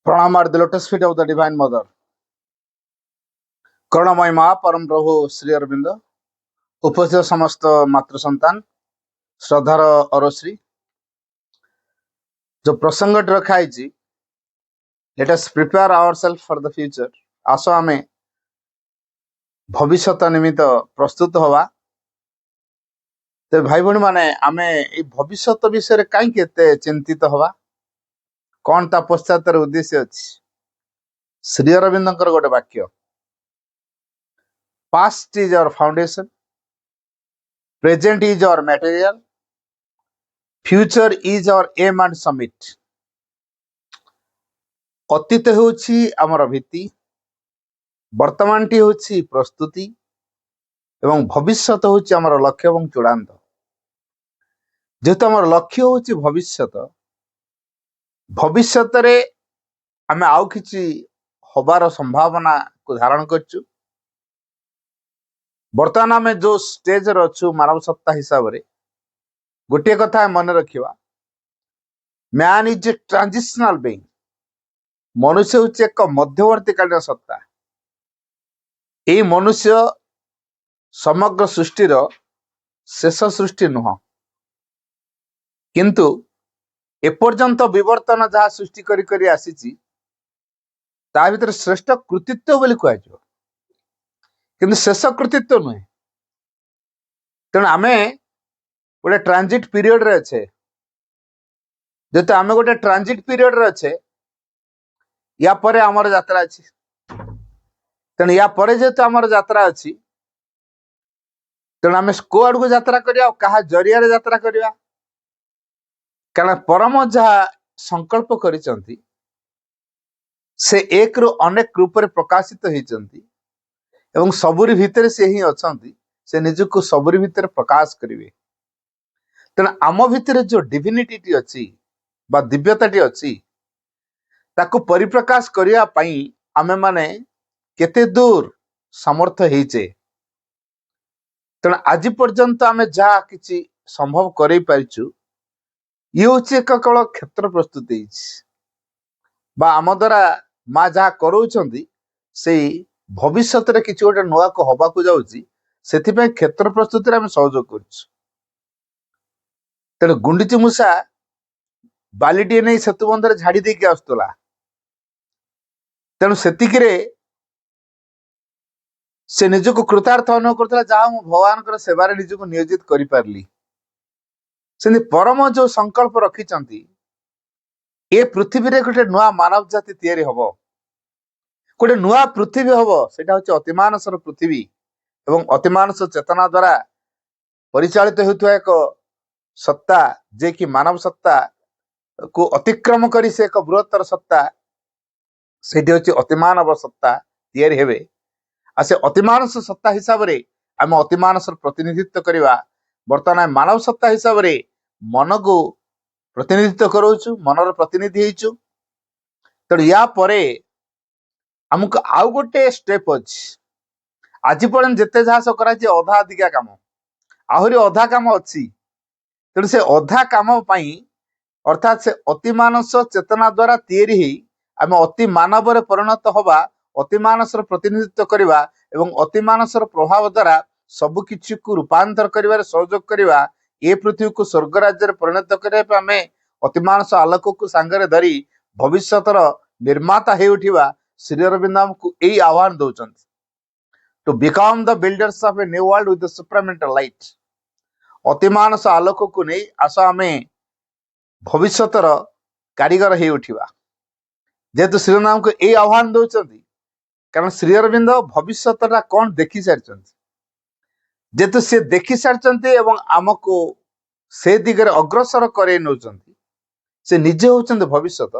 Pranam at the lotus feet of the Divine Mother. করুণাময় মা পরম প্রভু শ্রী অরবিন্দ উপস্থিত সমস্ত মাতৃ সন্তান শ্রদ্ধার অরশ্রী जो प्रसंगটি रखा है let us prepare ourselves for the future आसो आमे भविष्यत निमित्त प्रस्तुत हवा तो भाई भणी माने आमे ए भविष्यत विषय रे काई केते चिंतित हवा कौन ता पश्चात उद्देश्य अछि श्री अरविंदकर गोटे वाक्य past is our foundation present is our material future is our aim and summit अतीत होछि आमर भित्ति वर्तमानटी होछि प्रस्तुति एवं भविष्यत होछि आमर लक्ष्य एवं चूड़ांत जेहेतु आमर लक्ष्य होछि भविष्यत रे आमे आउ किछि होबार संभावना को धारण करछु वर्तमान आमे जो स्टेज रे अछु मानव सत्ता हिसाब रे गोटे कथा मन रखिवा man is a transitional being मनुष्य होछि एक मध्यवर्तीकालीन सत्ता ए मनुष्य समग्र सृष्टिर शेष सृष्टि नुह किंतु एपर्यंत विवर्तन जहाँ सृष्टि करी करी आसीची ता भीतर श्रेष्ठ कृतित्व बोली कहजो किंतु शेष कृतित्व नुहे तेणु आमे गोटे ट्रांजिट पीरियड रे अच्छे जेहेतु आमे गोटे ट्रांजिट पीरियड रे अच्छे या परे आमर यात्रा अच्छी तेणु या परे जेहेतु आमर यात्रा अच्छी तेणु आमे को आड़ को यात्रा करिया कहा जरिया रे यात्रा करिया कारण परम जहाँ संकल्प करिसंती से एक रु अनेक रूप रे प्रकाशित होइचंती एवं सबुरी भितर से ही अछंती से निजको सबुरी भितर प्रकाश करिवे तेणु आम भितर जो डिविनिटी अच्छी बा दिव्यताटी अच्छी ताको परिप्रकाश करिया पई आमे माने केते दूर समर्थ हेइचे तेणु आज पर्यंत आमे जहाँ किछि संभव करै पारिछु ये हूँ एक केवल क्षेत्र प्रस्तुति बा आम द्वारा माँ जहाँ करोउछंती से भविष्यत रे किछि गोटे नुआ को हवा को जाउची सेथिपई क्षेत्र प्रस्तुति रे आमे सहयोग करछु तेणु गुंडीची मूषा बालीटी नहीं सेतु बंधरे झाड़ी देके आसुला तेणु सेतिकिरे से निजको कृतार्थ अनुभव करथला जहाँ मु भगवान सेवारे निजको नियोजित करि पारली से परम जो संकल्प रखिचंती ए पृथ्वी रे गोटे नुआ मानव जाति तैयारी हबो गोटे नुआ पृथ्वी हबो सेटा होछि अतिमानसर पृथ्वी एवं अतिमानस चेतना द्वारा परिचालित होइथवा एक सत्ता जे कि मानव सत्ता को अतिक्रम करी से एक बृहत्तर सत्ता सेठी होछि अतिमानव सत्ता तैयारी हेबे आ से अतिमानस सत्ता हिसाब रे आमे अतिमानसर प्रतिनिधित्व करिवा वर्तमान मानव सत्ता हिसाब रे मन को प्रतिनिधित्व करोचु मनर प्रतिनिधि हेचु तेणु या परे हमको आउ गोटे स्टेप अछि आज पर्यंत जेते जहाँ सब कराची अधा अधिका काम आहरी अधा काम अच्छी तेणु से अधा काम पाई अर्थात से अतिमानस चेतना द्वारा तैयारी ही आमे अति मानव रे परिणत हवा अतिमानसर प्रतिनिधित्व करिवा एवं अतिमानसर प्रभाव द्वारा सब किछि को रूपांतर करिवार सहयोग करिवा ए पृथ्वी को स्वर्ग राज्य परिणत करबा आमे अतिमानस आलोक को सांगरे धरी भविष्यतर निर्माता हे उठिवा श्री अरविंद को यही आह्वान दौरान to become the builders of a new world with the supramental light अतिमानस आलोक को नहीं आस आमे भविष्यतर कारीगर हे उठिवा जेहेतु श्रीनाम को यही आह्वान दौरान कारण श्री अरविंद भविष्यतरा कौन देखी सारी जेहेतु सी देखी सारी एवं आमको से दिगरे अग्रसर करे नौचंती से निजे होचंती भविष्यत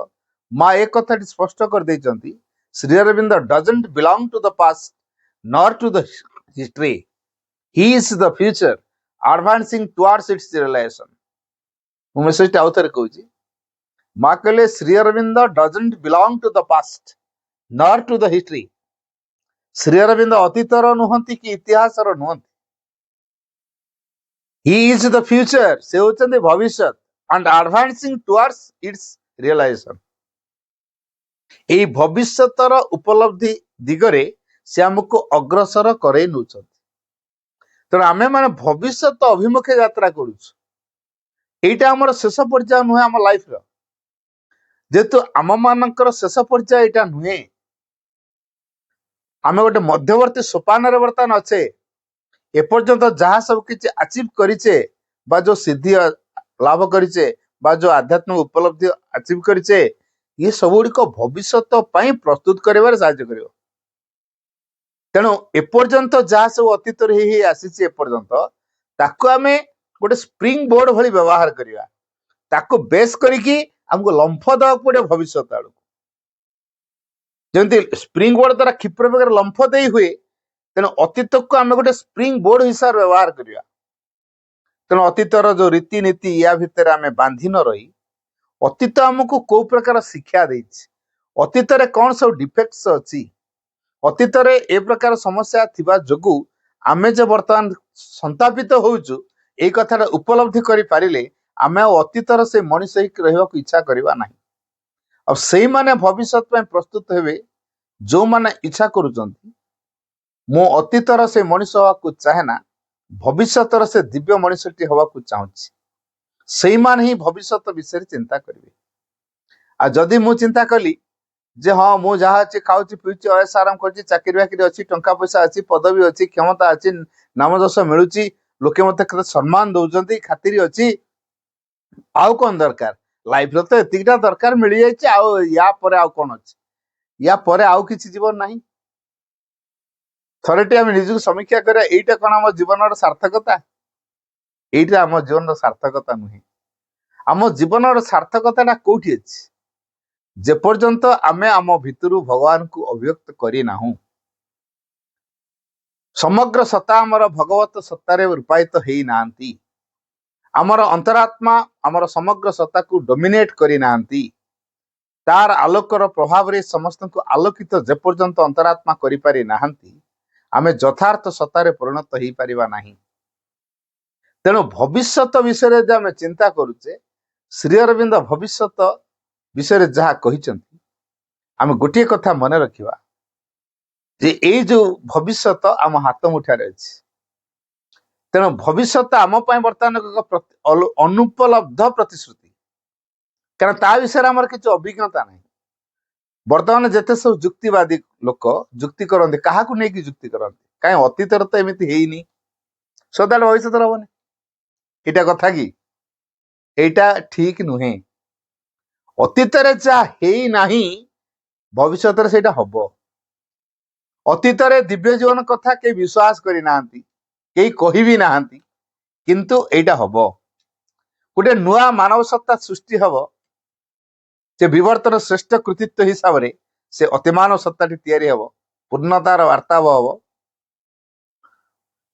माँ एक कथा स्पष्ट कर देचंती Shri Aurobindo doesn't belong to the past nor to the history he is the future advancing towards its realisation मैं सेटा आउथरे कहूची माँ कहले Shri Aurobindo doesn't belong to the past nor to the history Shri Aurobindo अतीतर नुहंती कि इतिहासर नुहंती ही इज द फ्यूचर से होचंती भविष्यत and advancing towards its realization ଏଇ ଭବିଷ୍ୟତର ଉପଲବ୍ଧି ଦିଗରେ ସେ ଆମକୁ ଅଗ୍ରସର କରେଇ ନେଉଛନ୍ତି। ତେଣୁ ଆମେ ମାନେ ଭବିଷ୍ୟତ ଅଭିମୁଖେ ଯାତ୍ରା କରୁଛୁ। ଏଇଟା ଆମର ଶେଷ ପର୍ଯ୍ୟାୟ ନୁହେଁ ଆମ ଲାଇଫର। ଯେହେତୁ ଆମ ମାନଙ୍କର ଶେଷ ପର୍ଯ୍ୟାୟ ଏଇଟା ନୁହେଁ, ଆମେ ଗୋଟେ ମଧ୍ୟବର୍ତ୍ତୀ ସୋପାନରେ ବର୍ତ୍ତମାନ ଅଛେ। ଏପର୍ଯ୍ୟନ୍ତ ଯାହା ସବୁ କିଛି ଆଚିଭ କରିଛେ ବା ଯୋଉ ସିଦ୍ଧି ଲାଭ କରିଛେ ବା ଯୋଉ ଆଧ୍ୟାତ୍ମିକ ଉପଲବ୍ଧି ଆଚିଭ କରିଛେ, ଇଏ ସବୁ ଗୁଡ଼ିକ ଭବିଷ୍ୟତ ପାଇଁ ପ୍ରସ୍ତୁତ କରିବାରେ ସାହାଯ୍ୟ କରିବ। ତେଣୁ ଏପର୍ଯ୍ୟନ୍ତ ଯାହା ସବୁ ଅତୀତରେ ହେଇ ହେଇ ଆସିଛି ଏପର୍ଯ୍ୟନ୍ତ, ତାକୁ ଆମେ ଗୋଟେ ସ୍ପ୍ରିଙ୍ଗ ବୋର୍ଡ ଭଳି ବ୍ୟବହାର କରିବା। ତାକୁ ବେସ୍ କରିକି ଆମକୁ ଲମ୍ଫ ଦେବାକୁ ପଡିବ ଭବିଷ୍ୟତ ଆଡକୁ। ଯେମିତି ସ୍ପ୍ରିଙ୍ଗ ବୋର୍ଡ ଦ୍ୱାରା କ୍ଷିପ୍ର ବେଗରେ ଲମ୍ଫ ଦେଇ ହୁଏ, ତେଣୁ ଅତୀତକୁ ଆମେ ଗୋଟେ ସ୍ପ୍ରିଙ୍ଗ ବୋର୍ଡ ହିସାବରେ ବ୍ୟବହାର କରିବା। ତେଣୁ ଅତୀତର ଯୋଉ ରୀତିନୀତି ୟା ଭିତରେ ଆମେ ବାନ୍ଧି ନ ରହି, ଅତୀତ ଆମକୁ କୋଉ ପ୍ରକାର ଶିକ୍ଷା ଦେଇଛି, ଅତୀତରେ କଣ ସବୁ ଡିଫେକ୍ଟସ ଅଛି, ଅତୀତରେ ଏ ପ୍ରକାର ସମସ୍ୟା ଥିବା ଯୋଗୁଁ ଆମେ ଯେ ବର୍ତ୍ତମାନ ସନ୍ତାପିତ ହଉଛୁ, ଏଇ କଥାଟା ଉପଲବ୍ଧି କରିପାରିଲେ ଆମେ ଆଉ ଅତୀତର ସେ ମଣିଷ ହେଇକି ରହିବାକୁ ଇଚ୍ଛା କରିବା ନାହିଁ। ଆଉ ସେଇମାନେ ଭବିଷ୍ୟତ ପାଇଁ ପ୍ରସ୍ତୁତ ହେବେ ଯୋଉମାନେ ଇଚ୍ଛା କରୁଛନ୍ତି ମୁଁ ଅତୀତର ସେ ମଣିଷ ହବାକୁ ଚାହେଁ ନା, ଭବିଷ୍ୟତର ସେ ଦିବ୍ୟ ମଣିଷଟି ହବାକୁ ଚାହୁଁଛି। ସେଇମାନେ ହିଁ ଭବିଷ୍ୟତ ବିଷୟରେ ଚିନ୍ତା କରିବେ। ଆଉ ଯଦି ମୁଁ ଚିନ୍ତା କଲି ଯେ ହଁ ମୁଁ ଯାହା ଅଛି ଖାଉଛି ପିଉଛି ଅୟସ ଆରାମ କରୁଛି, ଚାକିରି ବାକିରି ଅଛି, ଟଙ୍କା ପଇସା ଅଛି, ପଦବୀ ଅଛି, କ୍ଷମତା ଅଛି, ନାମ ଯଶ ମିଳୁଛି, ଲୋକେ ମତେ କେତେ ସମ୍ମାନ ଦଉଛନ୍ତି, ଖାତିରି ଅଛି, ଆଉ କଣ ଦରକାର? ଲାଇଫରେ ତ ଏତିକିଟା ଦରକାର ମିଳିଯାଇଛି, ଆଉ ୟା ପରେ ଆଉ କଣ ଅଛି? ୟା ପରେ ଆଉ କିଛି ଜୀବନ ନାହିଁ। ଥରଟି ଆମେ ନିଜକୁ ସମୀକ୍ଷା କରିବା, ଏଇଟା କଣ ଆମ ଜୀବନର ସାର୍ଥକତା? ଏଇଟା ଆମ ଜୀବନର ସାର୍ଥକତା ନୁହେଁ। ଆମ ଜୀବନର ସାର୍ଥକତାଟା କୋଉଠି ଅଛି? ଯେପର୍ଯ୍ୟନ୍ତ ଆମେ ଆମ ଭିତରୁ ଭଗବାନଙ୍କୁ ଅଭିବ୍ୟକ୍ତ କରିନାହୁଁ। ସମଗ୍ର ସତ୍ତା ଆମର ଭଗବତ ସତ୍ତାରେ ରୂପାୟିତ ହେଇନାହାନ୍ତି। ଆମର ଅନ୍ତରାତ୍ମା ଆମର ସମଗ୍ର ସତ୍ତାକୁ ଡୋମିନେଟ କରିନାହାନ୍ତି। ତାର ଆଲୋକର ପ୍ରଭାବରେ ସମସ୍ତଙ୍କୁ ଆଲୋକିତ ଯେପର୍ଯ୍ୟନ୍ତ ଅନ୍ତରାତ୍ମା କରିପାରି ନାହାନ୍ତି, ଆମେ ଯଥାର୍ଥ ସତ୍ତାରେ ପରିଣତ ହେଇପାରିବା ନାହିଁ। ତେଣୁ ଭବିଷ୍ୟତ ବିଷୟରେ ଯଦି ଆମେ ଚିନ୍ତା କରୁଛେ, ଶ୍ରୀ ଅରବିନ୍ଦ ଭବିଷ୍ୟତ ବିଷୟରେ ଯାହା କହିଛନ୍ତି, ଆମେ ଗୋଟିଏ କଥା ମନେ ରଖିବା ଯେ ଏଇ ଯୋଉ ଭବିଷ୍ୟତ ଆମ ହାତ ମୁଠାରେ ଅଛି। ତେଣୁ ଭବିଷ୍ୟତ ଆମ ପାଇଁ ବର୍ତ୍ତମାନ ଏକ ଅନୁପଲବ୍ଧ ପ୍ରତିଶ୍ରୁତି, କାରଣ ତା ବିଷୟରେ ଆମର କିଛି ଅଭିଜ୍ଞତା ନାହିଁ। ବର୍ତ୍ତମାନ ଯେତେ ସବୁ ଯୁକ୍ତିବାଦୀ ଲୋକ ଯୁକ୍ତି କରନ୍ତି, କାହାକୁ ନେଇକି ଯୁକ୍ତି କରନ୍ତି? କାହିଁ ଅତୀତରେ ତ ଏମିତି ହେଇନି, ସଦାବେଳେ ଭବିଷ୍ୟତରେ ହବନି। ଏଇଟା କଥା କି? ଏଇଟା ଠିକ ନୁହେଁ। ଅତୀତରେ ଯାହା ହେଇନାହିଁ ଭବିଷ୍ୟତରେ ସେଇଟା ହବ। ଅତୀତରେ ଦିବ୍ୟ ଜୀବନ କଥା କେହି ବିଶ୍ୱାସ କରିନାହାନ୍ତି, କେହି କହିବି ନାହାନ୍ତି, କିନ୍ତୁ ଏଇଟା ହବ। ଗୋଟେ ନୂଆ ମାନବ ସତ୍ତା ସୃଷ୍ଟି ହବ, ସେ ବିବର୍ତ୍ତନ ଶ୍ରେଷ୍ଠ କୃତିତ୍ୱ ହିସାବରେ ସେ ଅତିମାନବ ସତ୍ତାଟି ତିଆରି ହବ, ପୂର୍ଣ୍ଣତାର ବାର୍ତ୍ତାବ ହବ।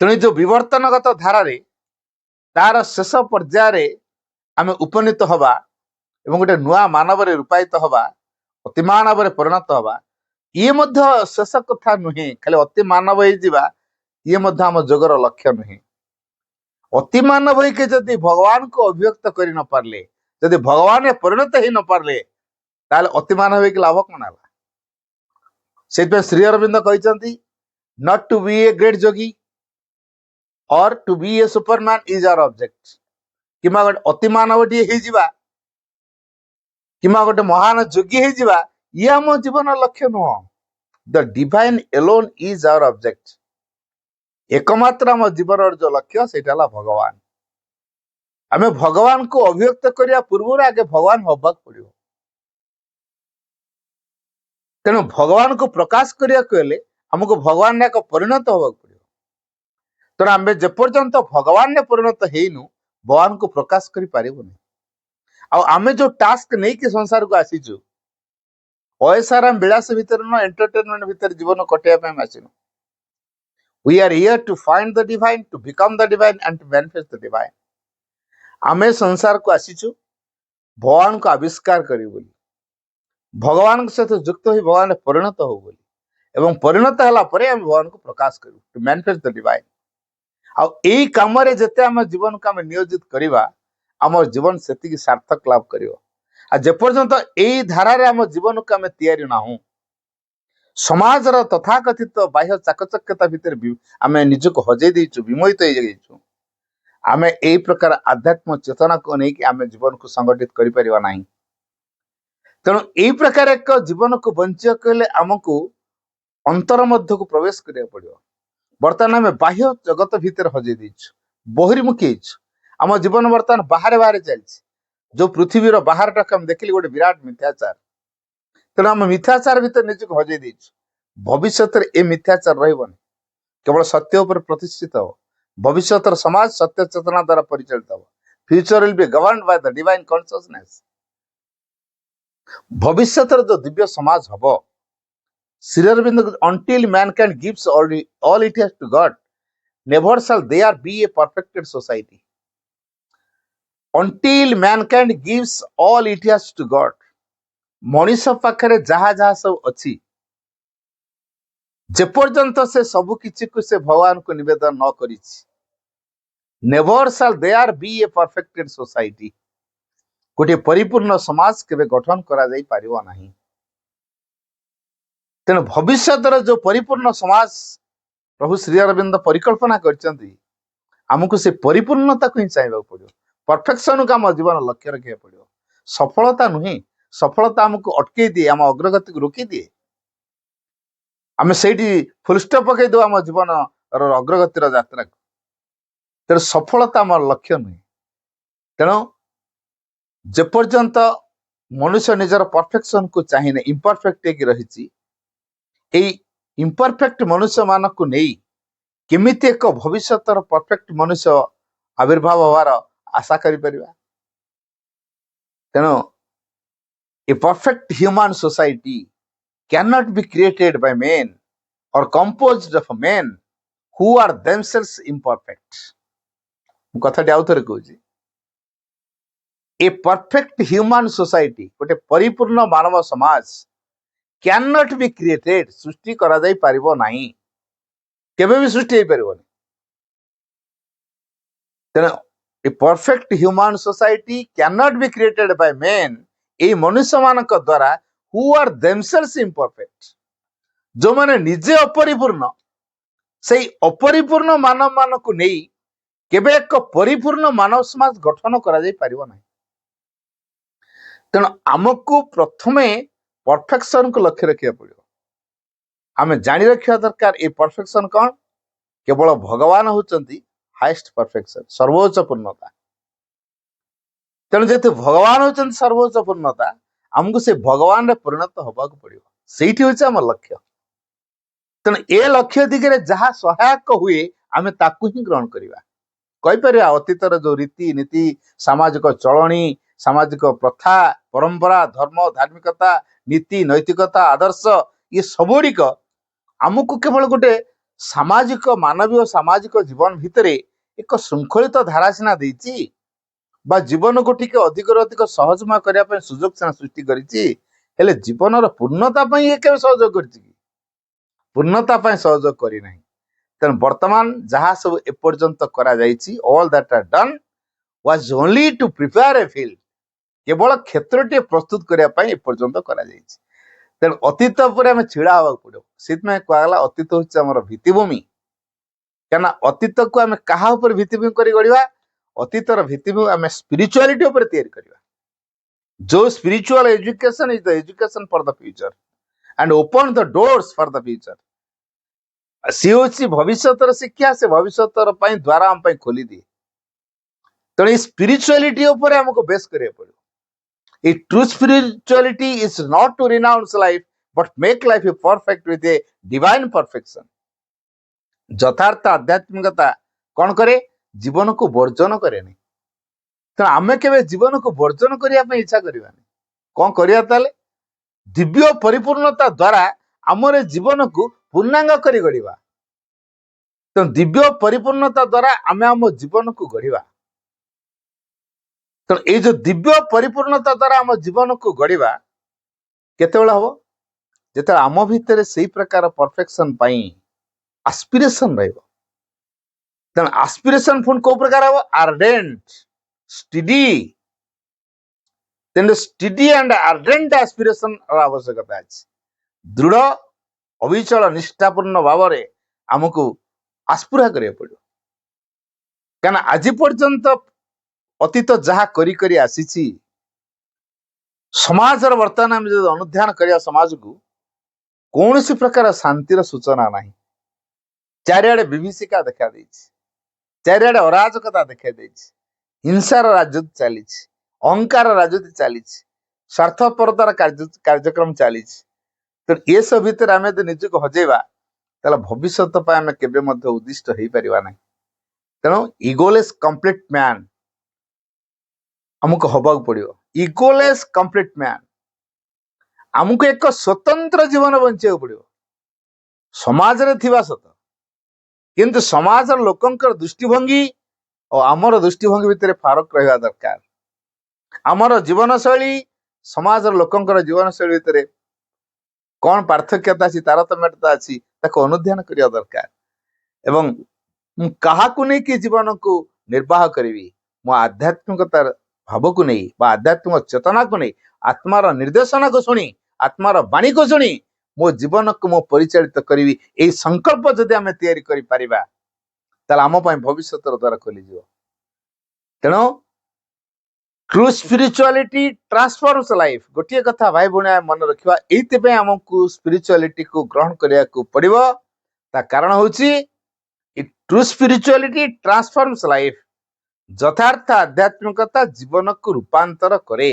ତେଣୁ ଯୋଉ ବିବର୍ତ୍ତନଗତ ଧାରାରେ ତାର ଶେଷ ପର୍ଯ୍ୟାୟରେ ଆମେ ଉପନୀତ ହବା ଏବଂ ଗୋଟେ ନୂଆ ମାନବରେ ରୂପାୟିତ ହବା, ଅତି ମାନବରେ ପରିଣତ ହବା, ଇଏ ମଧ୍ୟ ଶେଷ କଥା ନୁହେଁ। ଖାଲି ଅତି ମାନବ ହେଇଯିବା ଇଏ ମଧ୍ୟ ଆମ ଯୋଗର ଲକ୍ଷ୍ୟ ନୁହେଁ। ଅତି ମାନବ ହେଇକି ଯଦି ଭଗବାନଙ୍କୁ ଅଭିବ୍ୟକ୍ତ କରି ନ ପାରିଲେ, ଯଦି ଭଗବାନରେ ପରିଣତ ହେଇ ନ ପାରିଲେ, ତାହେଲେ ଅତି ମାନବ ହେଇକି ଲାଭ କଣ ହେଲା? ସେଥିପାଇଁ ଶ୍ରୀ ଅରବିନ୍ଦ କହିଛନ୍ତି, not to be a great yogi or to be a superman is our object. କିମ୍ବା ଗୋଟେ ଅତି ମାନବଟିଏ ହେଇଯିବା କିମ୍ବା ଗୋଟେ ମହାନ ଯୋଗୀ ହେଇଯିବା, ଇଏ ଆମ ଜୀବନର ଲକ୍ଷ୍ୟ ନୁହଁ। The divine alone is our object. ଏକମାତ୍ର ଆମ ଜୀବନର ଯୋଉ ଲକ୍ଷ୍ୟ ସେଇଟା ହେଲା ଭଗବାନ। ଆମେ ଭଗବାନଙ୍କୁ ଅଭିବ୍ୟକ୍ତ କରିବା ପୂର୍ବରୁ ଆଗେ ଭଗବାନ ହବାକୁ ପଡିବ। ତେଣୁ ଭଗବାନଙ୍କୁ ପ୍ରକାଶ କରିବାକୁ ହେଲେ ଆମକୁ ଭଗବାନରେ ଏକ ପରିଣତ ହବାକୁ ପଡିବ। ତେଣୁ ଆମେ ଯେପର୍ଯ୍ୟନ୍ତ ଭଗବାନରେ ପରିଣତ ହେଇନୁ, ଭଗବାନଙ୍କୁ ପ୍ରକାଶ କରିପାରିବୁନି। ଆଉ ଆମେ ଯୋଉ ଟାସ୍କ ନେଇକି ସଂସାରକୁ ଆସିଛୁ, ଅୟସାରାମ ବିଳାସ ଭିତରେ ନୁହଁ, ଏଣ୍ଟରଟେନମେଣ୍ଟ ଭିତରେ ଜୀବନ କଟେଇବା ପାଇଁ ଆସିନୁ। We are here to find the divine, to become the divine and to manifest the divine. ଆମେ ସଂସାରକୁ ଆସିଛୁ ଭଗବାନଙ୍କୁ ଆବିଷ୍କାର କରିବୁ ବୋଲି, ଭଗବାନଙ୍କ ସହିତ ଯୁକ୍ତ ହୋଇ ଭଗବାନରେ ପରିଣତ ହଉ ବୋଲି, ଏବଂ ପରିଣତ ହେଲା ପରେ ଆମେ ଭଗବାନଙ୍କୁ ପ୍ରକାଶ କରିବୁ, to manifest the divine. ଆଉ ଏଇ କାମରେ ଯେତେ ଆମ ଜୀବନକୁ ଆମେ ନିୟୋଜିତ କରିବା, ଆମ ଜୀବନ ସେତିକି ସାର୍ଥକ ଲାଭ କରିବ। आ जेपर्यंत एई धारारे आम जीवन को आम तैयारी नाहू समाजर तथाकथित बाह्य चाकचक्यता भितर आम निजक हजई देचु विमोहित हो जाइछु आम एई प्रकार आध्यात्म चेतना को लेकिन आम जीवन को संगठित करि परिबा नाही तेणु एई प्रकार एक जीवन को बंचिया कले आमको अंतर मध्य को प्रवेश करिया पड़ियो बर्तमान आम बाह्य जगत भितर हजई देचु बहिर्मुखी आम जीवन बर्तमान बाहर बाहर चलछि जो पृथ्वीर बाहर टाक देखिली गोटे विराट मिथ्याचार तेणु आम मिथ्याचार भितर निजक हजई देचु भविष्य ए मिथ्याचार रहिबनी केवल सत्य उपर प्रतिष्ठित हो भविष्य समाज सत्य चेतना द्वारा परिचालित हो future will be governed by the divine consciousness भविष्य जो दिव्य समाज हबो Shri Arvind until mankind gives all it has to God never shall there be a perfected society until mankind gives all it has to God Manish पाखरे जहा जहा सब अच्छी जेपर्यंत से सबु किछि को से भगवान को निवेदन न करिछि never shall there be a perfected society गोटे परिपूर्ण समाज केबे गठन करा जाई पारिबो नाही तेणु भविष्यतर जो परिपूर्ण समाज प्रभु श्री अरविंद परिकल्पना करचंती हमको से परिपूर्णता को ही चाहिए पड़ो परफेक्शन को आम जीवन लक्ष्य रखा पड़ो सफलता नुहे सफलता हमको अटके दिए आम अग्रगति को रोकी दिए आम से फुलस्टॉप पकई दो आम जीवन अग्रगतिर यात्रा को तेणु सफलता आम लक्ष्य नुहे तेणु जेपर्यंत मनुष्य निजर परफेक्शन को चाहिए इम्परफेक्ट रही इम्परफेक्ट मनुष्य मान को नहीं केमिति एक भविष्यतर परफेक्ट मनुष्य आविर्भाव होवार आशा करि परिबा तेणु a perfect human society can not be created by men or composed of men who are themselves imperfect कथाटी आउ थरे कहूची ए परफेक्ट ह्यूमन सोसाइटी गोटे परिपूर्ण मानव समाज कैन नॉट बी क्रिएटेड सृष्टि करा जाई परिबो नाही केबे भी सृष्टि हो परिबोनी तेणु a perfect human society can not be created by men ए मनुष्य मानक द्वारा हु आर देमसेल्स इम्परफेक्ट जो माने निजे अपरिपूर्ण से अपरिपूर्ण मानव मान को नहीं केबे एक परिपूर्ण मानव समाज गठन करा जाई परिबो नाही तेणु आमको प्रथमे परफेक्शन को लक्ष्य रखा पड़ो आम जानी रखा दरकार ए परफेक्शन कौन केवल भगवान होचंती हाईएस्ट परफेक्शन सर्वोच्च पूर्णता तेणु जेहेतु भगवान होचंती सर्वोच्च पूर्णता आमको से भगवान रे परिणत होबाक पड़ो सेठी होचे आम लक्ष्य तेणु ए लक्ष्य दिगरे जहाँ सहायक हुए आम ताकू ही ग्रहण करिबा कहि परिबा अतीतर जो रीति नीति सामाजिक चलणी सामाजिक प्रथा परंपरा धर्म धार्मिकता नीति नैतिकता आदर्श ये सबुड़िक आमको केवल गोटे सामाजिक मानवीय सामाजिक जीवन भितर एक श्रृंखलित धारा सीना देछि बा जीवन को टिके अधिक अधिक सहजमय करने पे सुजोग सीना सृष्टि करिछि हेले जीवनर पूर्णता पई ये केबे सहयोग करछि कि पूर्णता पई सहयोग करि नाही तेणु वर्तमान जहाँ सब एपर्यंत करा जाइछि all that are done was only to prepare a field केवल क्षेत्रटे प्रस्तुत करने पाई एपर्यंत करा जाइछि तेणु अतीत पर आम छिड़ा हवा पड़ो से कहला अतीत हूँ आम भित्तिभूमि क्या अतीत को आम क्या भित्तिभूमि कर गढ़ा अतीतर भित्तिभूमि आम स्पिरिचुआलिटी उपर तैयारी करवा जो spiritual education is the education for the future and open the doors for the future सी हूँ भविष्य शिक्षा से भविष्य द्वारा आम खोली दिए तेणु स्पिरिचुआलिटी उपर आमको बेस करिया पड़ो A true spirituality is not to renounce life, but make life perfect with a divine perfection. यथार्थ आध्यात्मिकता कौन करे जीवन को वर्जन करे नहीं तो आमे केबे जीवन को वर्जन करिया पे इच्छा करिवानी कौन करिया ताले दिव्य परिपूर्णता द्वारा आमरे जीवन को पूर्णांग करी गढ़िबा तो दिव्य परिपूर्णता द्वारा आमे आम जीवन को गढ़िबा तो ये जो दिव्य परिपूर्णता द्वारा आम जीवन को गढ़ा केतेबेला हम जिते आम भितर से प्रकार परफेक्शन पाई आस्पिरेशन रहिबो तेणु आस्पिरेशन पुणी को प्रकार हम आर्डेंट स्टडी ସେମିତି ଷ୍ଟିଡି ଆଣ୍ଡ ଆର୍ଡେଣ୍ଟ ଆସ୍ପିରେସନ ଆବଶ୍ୟକତା ଅଛି। ଦୃଢ ଅବିଚଳ ନିଷ୍ଠାପୂର୍ଣ୍ଣ ଭାବରେ ଆମକୁ ଆସ୍ପୁରା କରିବାକୁ ପଡିବ। କାରଣ ଆଜି ପର୍ଯ୍ୟନ୍ତ ଅତୀତ ଯାହା କରି କରି ଆସିଛି, ସମାଜର ବର୍ତ୍ତମାନ ଆମେ ଯଦି ଅନୁଧ୍ୟାନ କରିବା ସମାଜକୁ, କୌଣସି ପ୍ରକାର ଶାନ୍ତିର ସୂଚନା ନାହିଁ। ଚାରିଆଡେ ବିଭୀଷିକା ଦେଖା ଦେଇଛି, ଚାରିଆଡେ ଅରାଜକତା ଦେଖା ଦେଇଛି, ହିଂସାର ରାଜନୀତି ଚାଲିଛି, ଅହଙ୍କାର ରାଜନୀତି ଚାଲିଛି, ସ୍ୱାର୍ଥପରତାର କାର୍ଯ୍ୟକ୍ରମ ଚାଲିଛି। ତେଣୁ ଏସବୁ ଭିତରେ ଆମେ ଯଦି ନିଜକୁ ହଜେଇବା, ତାହେଲେ ଭବିଷ୍ୟତ ପାଇଁ ଆମେ କେବେ ମଧ୍ୟ ଉଦ୍ଦିଷ୍ଟ ହେଇପାରିବା ନାହିଁ। ତେଣୁ ଇଗୋଲେସ୍ କମ୍ପ୍ଲିଟ ମ୍ୟାନ ଆମକୁ ହବାକୁ ପଡିବ। ଇଗୋଲେସ୍ କମ୍ପ୍ଲିଟ ମ୍ୟାନ, ଆମକୁ ଏକ ସ୍ୱତନ୍ତ୍ର ଜୀବନ ବଞ୍ଚିବାକୁ ପଡିବ। ସମାଜରେ ଥିବା ସତ, କିନ୍ତୁ ସମାଜର ଲୋକଙ୍କର ଦୃଷ୍ଟିଭଙ୍ଗୀ ଓ ଆମର ଦୃଷ୍ଟିଭଙ୍ଗୀ ଭିତରେ ଫରକ ରହିବା ଦରକାର। ଆମର ଜୀବନଶୈଳୀ ସମାଜର ଲୋକଙ୍କର ଜୀବନଶୈଳୀ ଭିତରେ କଣ ପାର୍ଥକ୍ୟତା ଅଛି, ତାରତମ୍ୟତା ଅଛି, ତାକୁ ଅନୁଧ୍ୟାନ କରିବା ଦରକାର। ଏବଂ ମୁଁ କାହାକୁ ନେଇକି ଜୀବନକୁ ନିର୍ବାହ କରିବି, ମୋ ଆଧ୍ୟାତ୍ମିକତାର ଭାବକୁ ନେଇ ବା ଆଧ୍ୟାତ୍ମିକ ଚେତନାକୁ ନେଇ, ଆତ୍ମାର ନିର୍ଦ୍ଦେଶନାକୁ ଶୁଣି, ଆତ୍ମାର ବାଣୀକୁ ଶୁଣି ମୋ ଜୀବନକୁ ମୁଁ ପରିଚାଳିତ କରିବି, ଏଇ ସଂକଳ୍ପ ଯଦି ଆମେ ତିଆରି କରିପାରିବା, ତାହେଲେ ଆମ ପାଇଁ ଭବିଷ୍ୟତର ଦ୍ୱାର ଖୋଲିଯିବ। ତେଣୁ ଟ୍ରୁ ସ୍ପିରିଚୁଆଲିଟି ଟ୍ରାନ୍ସଫର୍ମସ୍ ଲାଇଫ। ଗୋଟିଏ କଥା ଭାଇ ଭଉଣୀ ମନେ ରଖିବା, ଏଇଥିପାଇଁ ଆମକୁ ସ୍ପିରିଚୁଆଲିଟିକୁ ଗ୍ରହଣ କରିବାକୁ ପଡିବ। ତା କାରଣ ହଉଛି ଟ୍ରୁ ସ୍ପିରିଚୁଆଲିଟି ଟ୍ରାନ୍ସଫର୍ମସ୍ ଲାଇଫ। ଯଥାର୍ଥ ଆଧ୍ୟାତ୍ମିକତା ଜୀବନକୁ ରୂପାନ୍ତର କରେ।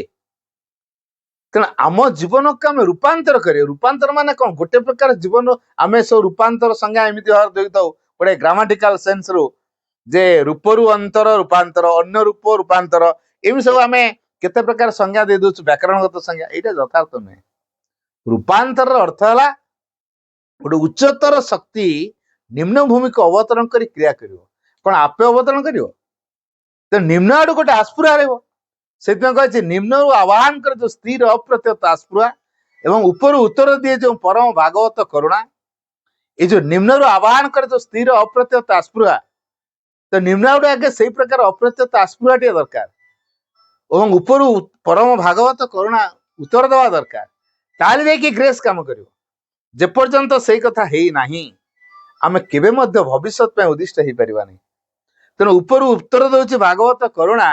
ତେଣୁ ଆମ ଜୀବନକୁ ଆମେ ରୂପାନ୍ତର କରିବା। ରୂପାନ୍ତର ମାନେ କଣ? ଗୋଟେ ପ୍ରକାର ଜୀବନ ଆମେ ସବୁ ରୂପାନ୍ତର ସଂଜ୍ଞା ଏମିତି ଭାବରେ ଦେଇଥାଉ, ଗୋଟେ ଗ୍ରାମାଟିକାଲ ସେନ୍ସ ରୁ, ଯେ ରୂପରୁ ଅନ୍ତର ରୂପାନ୍ତର, ଅନ୍ୟ ରୂପ ରୂପାନ୍ତର, ଏମିତି ସବୁ ଆମେ କେତେ ପ୍ରକାର ସଂଜ୍ଞା ଦେଇ ଦଉଛୁ, ବ୍ୟାକରଣଗତ ସଂଜ୍ଞା। ଏଇଟା ଯଥାର୍ଥ ନୁହେଁ। ରୂପାନ୍ତରର ଅର୍ଥ ହେଲା ଗୋଟେ ଉଚ୍ଚତର ଶକ୍ତି ନିମ୍ନ ଭୂମିକୁ ଅବତରଣ କରି କ୍ରିୟା କରିବ। କଣ ଆପେ ଅବତରଣ କରିବ? ତ ନିମ୍ନ ଆଡୁ ଗୋଟେ ଆସ୍ପୁରା ରହିବ। ସେଥିପାଇଁ କହିଛି ନିମ୍ନରୁ ଆବାହନ করে ଯୋଉ ସ୍ଥିର ଅପ୍ରତ୍ୟତ ଆସ୍ପୃହା ଏବଂ ଉପରୁ ଉତ୍ତର ଦିଏ ଯୋଉ ପରମ ଭାଗବତ କରୁଣା। এই ଯୋଉ ନିମ୍ନରୁ ଆବାହନ করে ଯୋଉ ସ୍ଥିର ଅପ୍ରତ୍ୟତ ଆସ୍ପୃହା, ତ ନିମ୍ନ ଆଡୁ ଆଗେ ସେଇ ପ୍ରକାର ଅପ୍ରତ୍ୟତ ଆସ୍ପୃହାଟିଏ ଦରକାର ଏବଂ ଉପରୁ ପରମ ଭାଗବତ କରୁଣା ଉତ୍ତର ଦେବା ଦରକାର। ତାହେଲେ ଯାଇକି ଗ୍ରେସ୍ କାମ କରିବ। ଯେପର୍ଯ୍ୟନ୍ତ ସେଇ କଥା ହେଇନାହିଁ, ଆମେ କେବେ ମଧ୍ୟ ଭବିଷ୍ୟତ ପାଇଁ ଉଦ୍ଦିଷ୍ଟ ହେଇପାରିବା ନାହିଁ। ତେଣୁ ଉପରୁ ଉତ୍ତର ଦଉଛି ଭାଗବତ କରୁଣା,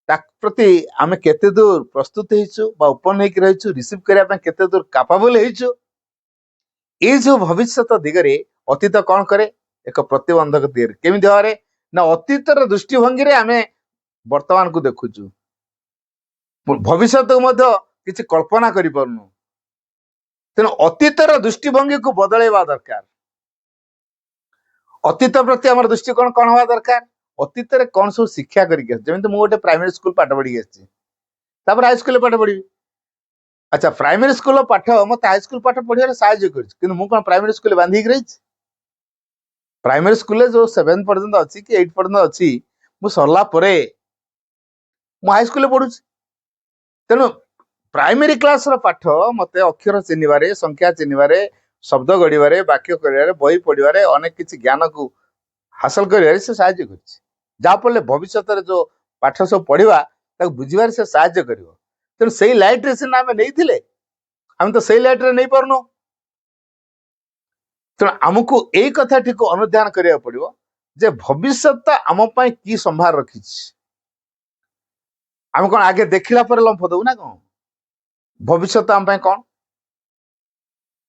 ତା ପ୍ରତି ଆମେ କେତେ ଦୂର ପ୍ରସ୍ତୁତ ହେଇଛୁ ବା ଓପନ ହେଇକି ରହିଛୁ, ରିସିଭ୍ କରିବା ପାଇଁ କେତେ ଦୂର କାପାବଲ ହେଇଛୁ। ଏଇ ଯୋଉ ଭବିଷ୍ୟତ ଦିଗରେ ଅତୀତ କଣ କରେ? ଏକ ପ୍ରତିବନ୍ଧକ ତିଆରି। କେମିତି ଭାବରେ ନା, ଅତୀତର ଦୃଷ୍ଟିଭଙ୍ଗୀରେ ଆମେ ବର୍ତ୍ତମାନକୁ ଦେଖୁଛୁ, ଭବିଷ୍ୟତକୁ ମଧ୍ୟ କିଛି କଳ୍ପନା କରିପାରୁନୁ। ତେଣୁ ଅତୀତର ଦୃଷ୍ଟିଭଙ୍ଗୀକୁ ବଦଳେଇବା ଦରକାର। ଅତୀତ ପ୍ରତି ଆମର ଦୃଷ୍ଟିକୋଣ କଣ ହବା ଦରକାର? ଅତୀତରେ କଣ ସବୁ ଶିକ୍ଷା କରିକି ଆସିଛି। ଯେମିତି ମୁଁ ଗୋଟେ ପ୍ରାଇମେରୀ ସ୍କୁଲ ପାଠ ପଢିକି ଆସିଛି, ତାପରେ ହାଇସ୍କୁଲରେ ପାଠ ପଢିବି। ଆଚ୍ଛା, ପ୍ରାଇମେରୀ ସ୍କୁଲର ପାଠ ମତେ ହାଇସ୍କୁଲ ପାଠ ପଢିବାରେ ସାହାଯ୍ୟ କରିଛି, କିନ୍ତୁ ମୁଁ କଣ ପ୍ରାଇମେରୀ ସ୍କୁଲରେ ବାନ୍ଧିକି ରହିଛି? ପ୍ରାଇମେରୀ ସ୍କୁଲରେ ଯୋଉ 7 ପର୍ଯ୍ୟନ୍ତ ଅଛି କି 8 ପର୍ଯ୍ୟନ୍ତ ଅଛି, ମୁଁ ସରିଲା ପରେ ମୁଁ ହାଇସ୍କୁଲରେ ପଢୁଛି। ତେଣୁ ପ୍ରାଇମେରୀ କ୍ଲାସର ପାଠ ମତେ ଅକ୍ଷର ଚିହ୍ନିବାରେ, ସଂଖ୍ୟା ଚିହ୍ନିବାରେ, ଶବ୍ଦ ଗଢିବାରେ, ବାକ୍ୟ କରିବାରେ, ବହି ପଢିବାରେ, ଅନେକ କିଛି ଜ୍ଞାନକୁ ହାସଲ କରିବାରେ ସେ ସାହାଯ୍ୟ କରିଛି। ଯାହାଫଳରେ ଭବିଷ୍ୟତରେ ଯୋଉ ପାଠ ସବୁ ପଢିବା, ତାକୁ ବୁଝିବାରେ ସେ ସାହାଯ୍ୟ କରିବ। ତେଣୁ ସେଇ ଲାଇଟରେ ସିନା ଆମେ ନେଇଥିଲେ, ଆମେ ତ ସେଇ ଲାଇଟରେ ନେଇପାରୁନୁ। ତେଣୁ ଆମକୁ ଏଇ କଥାଟିକୁ ଅନୁଧ୍ୟାନ କରିବାକୁ ପଡିବ ଯେ ଭବିଷ୍ୟତ ଆମ ପାଇଁ କି ସମ୍ଭାର ରଖିଛି। ଆମେ କଣ ଆଗେ ଦେଖିଲା ପରେ ଲମ୍ଫ ଦବୁ ନା କଣ? ଭବିଷ୍ୟତ ଆମ ପାଇଁ କଣ?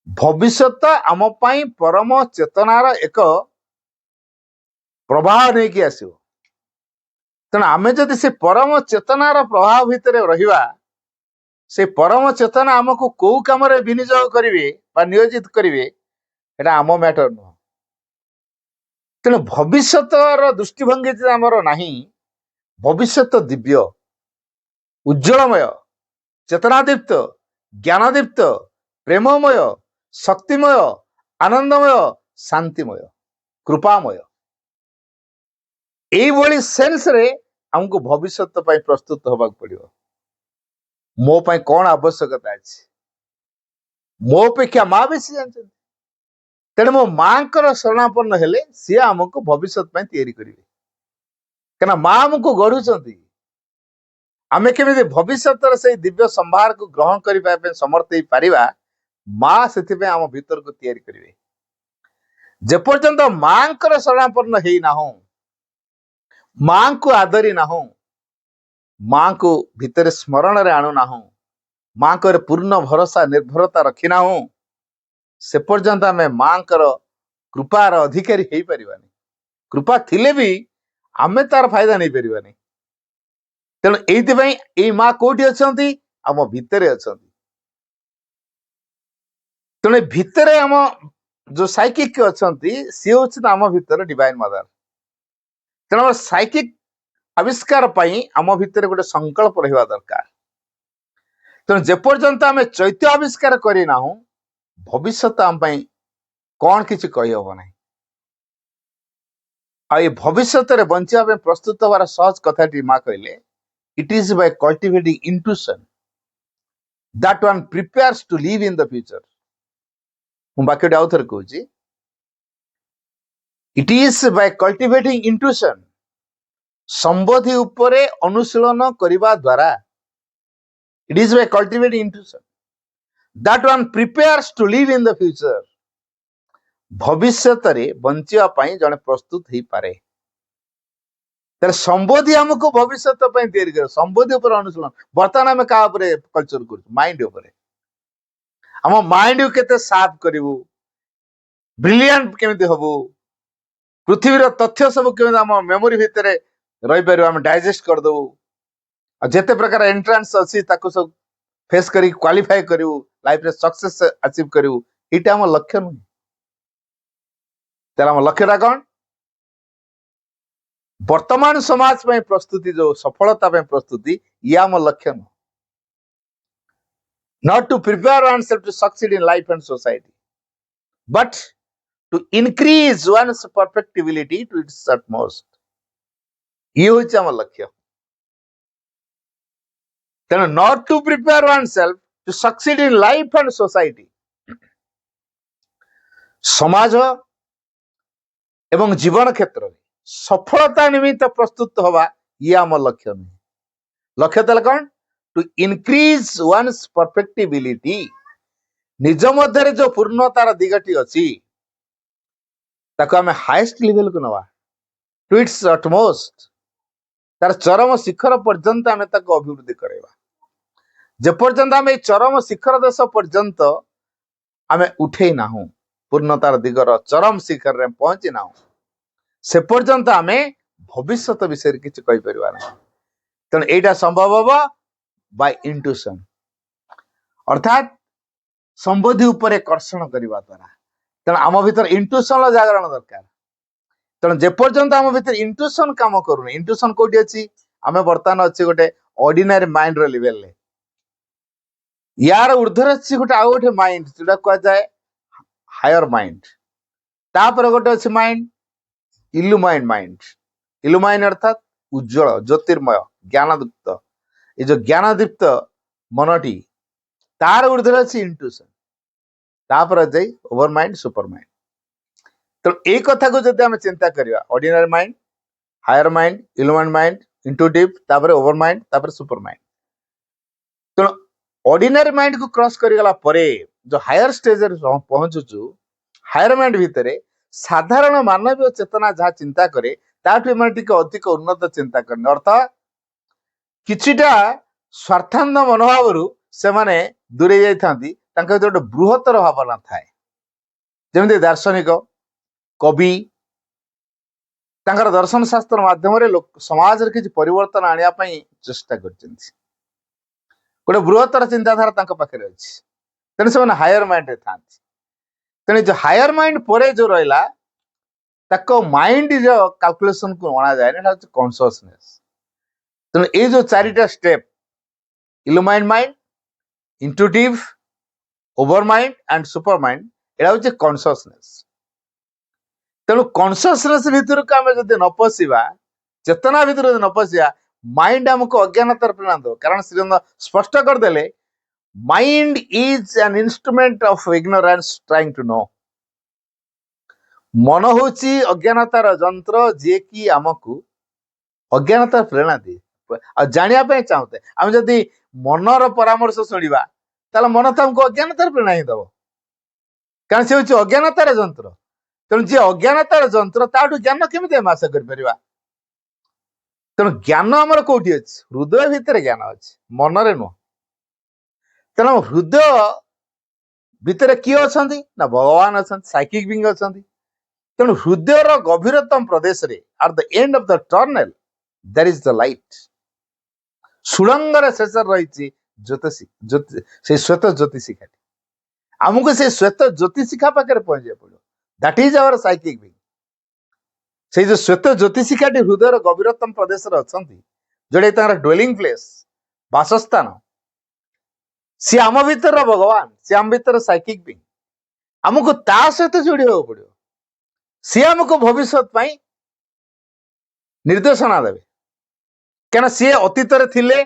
ଭବିଷ୍ୟତ ଆମ ପାଇଁ ପରମ ଚେତନାର ଏକ ପ୍ରବାହ ନେଇକି ଆସିବ। ତେଣୁ ଆମେ ଯଦି ସେ ପରମ ଚେତନାର ପ୍ରଭାବ ଭିତରେ ରହିବା, ସେ ପରମ ଚେତନା ଆମକୁ କୋଉ କାମରେ ବିନିଯୋଗ କରିବେ ବା ନିୟୋଜିତ କରିବେ, এটা ଆମ ମ୍ୟାଟର ନୁହଁ। ତେଣୁ ଭବିଷ୍ୟତର ଦୃଷ୍ଟିଭଙ୍ଗୀ ଯଦି ଆମର ନାହିଁ, ଭବିଷ୍ୟତ ଦିବ୍ୟ, ଉଜ୍ଜଳମୟ, ଚେତନାଦୀପ୍ତ, ଜ୍ଞାନଦୀପ୍ତ, ପ୍ରେମମୟ, ଶକ୍ତିମୟ, ଆନନ୍ଦମୟ, ଶାନ୍ତିମୟ, କୃପାମୟ, ଏଇଭଳି ସେନ୍ସରେ ଆମକୁ ଭବିଷ୍ୟତ ପାଇଁ ପ୍ରସ୍ତୁତ ହେବାକୁ ପଡିବ। ମୋ ପାଇଁ କଣ ଆବଶ୍ୟକତା ଅଛି? ମୋ ଅପେକ୍ଷା ମା ବେଶୀ ଜାଣିଛନ୍ତି। ତେଣୁ ମୋ ମାଙ୍କର ଶରଣାପନ୍ନ ହେଲେ ସିଏ ଆମକୁ ଭବିଷ୍ୟତ ପାଇଁ ତିଆରି କରିବେ। କାହିଁକିନା ମା ଆମକୁ ଗଢୁଛନ୍ତି, आमे केमिति भविष्यतर से दिव्य संभार को ग्रहण करिबा समर्थ ही पारिबा माँ से आम भीतर को तैयारी करिवे जेपर्यंत मांकर शरणापन्न हेई नाहु माँ को आदरी नाहु माँ को भितर स्मरण रे आणु नाहु माँ को पूर्ण भरोसा निर्भरता रखी नाहु से पर्यंत आमे माँकर कृपार अधिकारी हेई परिबानी कृपा थिले भी आमे तार फायदा नहीं परिबानी तेणु एइथिପାଇଁ एई माँ कोठी अछंती आम भितरे अछंती तेणु भितरे आम जो साइकिक अछंती सी होछि आम भितर डिवाइन मदर तेणु साइकिक आविष्कार पाई आम भितर गोटे संकल्प रहिबा दरकार तेणु जेपर्यंत आम चैत्य आविष्कार करना भविष्य आम कौन किसी कही हब ना आ भविष्य बंचा प्रस्तुत हमार सहज कथाटी माँ कहले it is by cultivating intuition that one prepares to live in the future मु वाक्यटी आउ थरे कहूची it is by cultivating intuition संबोधि उपरे अनुशीलन करने द्वारा it is by cultivating intuition that one prepares to live in the future भविष्य बंचा जड़े प्रस्तुत हो पारे संबोधि आमको भविष्य तैयारी कर संबोधि उपर अनुशीलन बर्तमान आम क्या कल्चर कर माइंड आम माइंड के साफ करूँ ब्रिलियंट केमिति हबु पृथ्वीर तथ्य सब केमिति आम मेमोरी भितर रही पार आम डाइजेस्ट करदेबू जेते प्रकार एंट्रांस अच्छी सब फेस करी क्वालिफाई करू लाइफ रे सक्सेस अचीव करू इटा आम लक्ष्य नुह तेरा आम लक्ष्यटा कौन वर्तमान समाज में प्रस्तुति जो सफलता में प्रस्तुति ये आम लक्ष्य नुह not to prepare oneself to succeed in life and society but to increase one's perfectibility to its utmost ये होची आम लक्ष्य तेणु not to prepare oneself to succeed in life and society समाज एवं जीवन क्षेत्र में सफलता निमित्त प्रस्तुत हवा ये आम लक्ष्य नुह लक्ष्य तले कौन टू इनक्रीज one's perfectibility निज मध्य जो पूर्णतार दिगटी अच्छी ताको आम हाईएस्ट लेवल को नवा टू इट्स अटमोस्ट तार चरम शिखर पर्यंत आम अभिवृद्धि करवा जेपर्यंत आम चरम शिखर देश पर्यंत आम उठे ना पूर्णतार दिगर चरम शिखर रे पहुंची ना से पर्यंत आम भविष्य विषय किसी कहीपर ना तेणु यहाँ संभव हम बाय इंट्यूशन अर्थात संबोधि उपरे कर्षण करने द्वारा तेणु आम भीतर इंट्यूशन जागरण दरकार तेणु जेपर्यंत आम भीतर इंट्यूशन काम करूँ इंट्यूशन कौटी अच्छी आम बर्तमान अच्छे गोटे ऑर्डिनरी माइंड रो लेवल यार ऊर्धर अच्छी गोटे आउ गोटे माइंड जोटा कह जाए हायर माइंड तापर गोटे अच्छे माइंड इल्यूमाइन माइंड इल्यूमाइन अर्थात उज्जवल ज्योतिर्मय ज्ञानदीप्त ये जो ज्ञानदीप्त मनटी तार ऊर्धर अच्छी इंट्यूशन तापर जाए ओवर माइंड सुपर माइंड तो ये कथा को जब आम चिंता करवा ordinary mind higher mind illumine mind intuitive तापर ओवर माइंड तापर सुपर माइंड तो ऑर्डिनरी माइंड को क्रॉस करगला परे जो हायर स्टेज पहुंचुचु हायर माइंड भितर साधारण मानवीय चेतना जहाँ चिंता करे अधिक उन्नत चिंता करने अर्थ किछिटा स्वार्थान्ध मनोभाव से माने दूरे जाता गोटे बृहत्तर भावना थाए जमी दार्शनिक कवि तांकर दर्शन शास्त्र माध्यम समाज किसी परिवर्तन आने चेष्टा कर गोटे बृहत्तर चिंताधारा पाखे अच्छी तेणु से हायर माइंड रे था तेणु जो हायर माइंड पर जो रहा माइंड जो कैलकुलेशन को अणा जाए कॉन्शियसनेस तेणु ये जो चारिटा step illumine mind intuitive overmind and supermind एटा हूँ कॉन्शियसनेस तेणु कॉन्शियसनेस भितर को आम जब न पशिवा चेतना भितर न पशिवा माइंड आमको अज्ञानतार प्रेरणा दो कारण श्रीरंग स्पष्ट करदे mind is an instrument of ignorance trying to know मन हूँ अज्ञानतार जंत्र जी कि आमको अज्ञानतार प्रेरणा दिए जानिया पे चाहते आम जदि मनर परामर्श शुणा ताले मन तो हमको अज्ञानतार प्रेरणा ही दब कारण से हूँ अज्ञानतार जंत्र तेणु जी अज्ञानतार जंत्र ताठू ज्ञान केमी आम आशा कर तेणु ज्ञान आमर कौटी अच्छी हृदय भितर ज्ञान अच्छी मनरे नुह तेणु हृदय भितर किए अच्छा ना भगवान अच्छा साइकिक बीइंग अच्छा तेणु हृदयर गभीरतम प्रदेश रे at the end of the tunnel there is the light सुड़ंगर शेष रही ज्योतिषी से श्वेत ज्योतिषिखाटी आमको से श्वेत ज्योतिषिखा पाखे पहुंचे पड़ो that is our psychic being से जो श्वेत ज्योतिषिखाटी हृदयर गभीरतम प्रदेश अच्छा जोड़े ड्वेलिंग प्लेस बासस्थान सी आम भीतर भगवान सी आम भीतर साइकिक बीइंग आमको ता सहित जोड़ी हो पड़ो सी आमको भविष्य निर्देशना देवे क्या सी अतीत थिले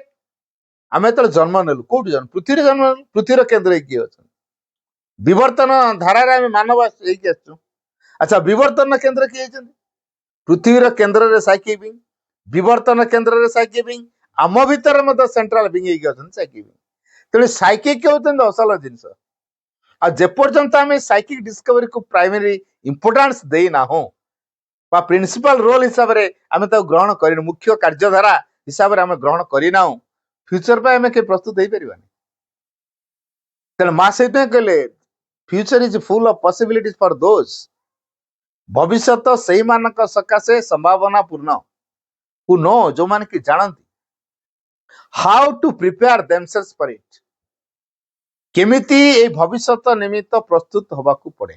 आम जो जन्म नेलु कौट जन्म पृथ्वी जन्म नेलु पृथ्वीर केन्द्र किए अच्छा विवर्तन धारार आम मानव आसु अच्छा विवर्तन केन्द्र किए पृथ्वीर केन्द्र रे साइकिक बीइंग विवर्तन केन्द्र रे साइकिक बीइंग आम भीतर सेंट्रल बीइंग अच्छा साइकिक बीइंग तेणु साइकिक होते असल जिनस आ जेपर्यंत आम साइकिक डिस्कवरी को प्राइमरी इंपोर्टेंस देना बा प्रिंसिपल रोल हिसाब से आम ग्रहण कर मुख्य कार्यधारा हिसाब से आम ग्रहण करना फ्यूचर पे आम के प्रस्तुत हो पार तेणु माँ सहित कहले future is full of possibilities for those भविष्य से मानक सकाशे संभावना पूर्ण हु नो जो मान की जानती how to prepare themselves for it केमिति ए भविष्य निमित्त प्रस्तुत होगा पड़े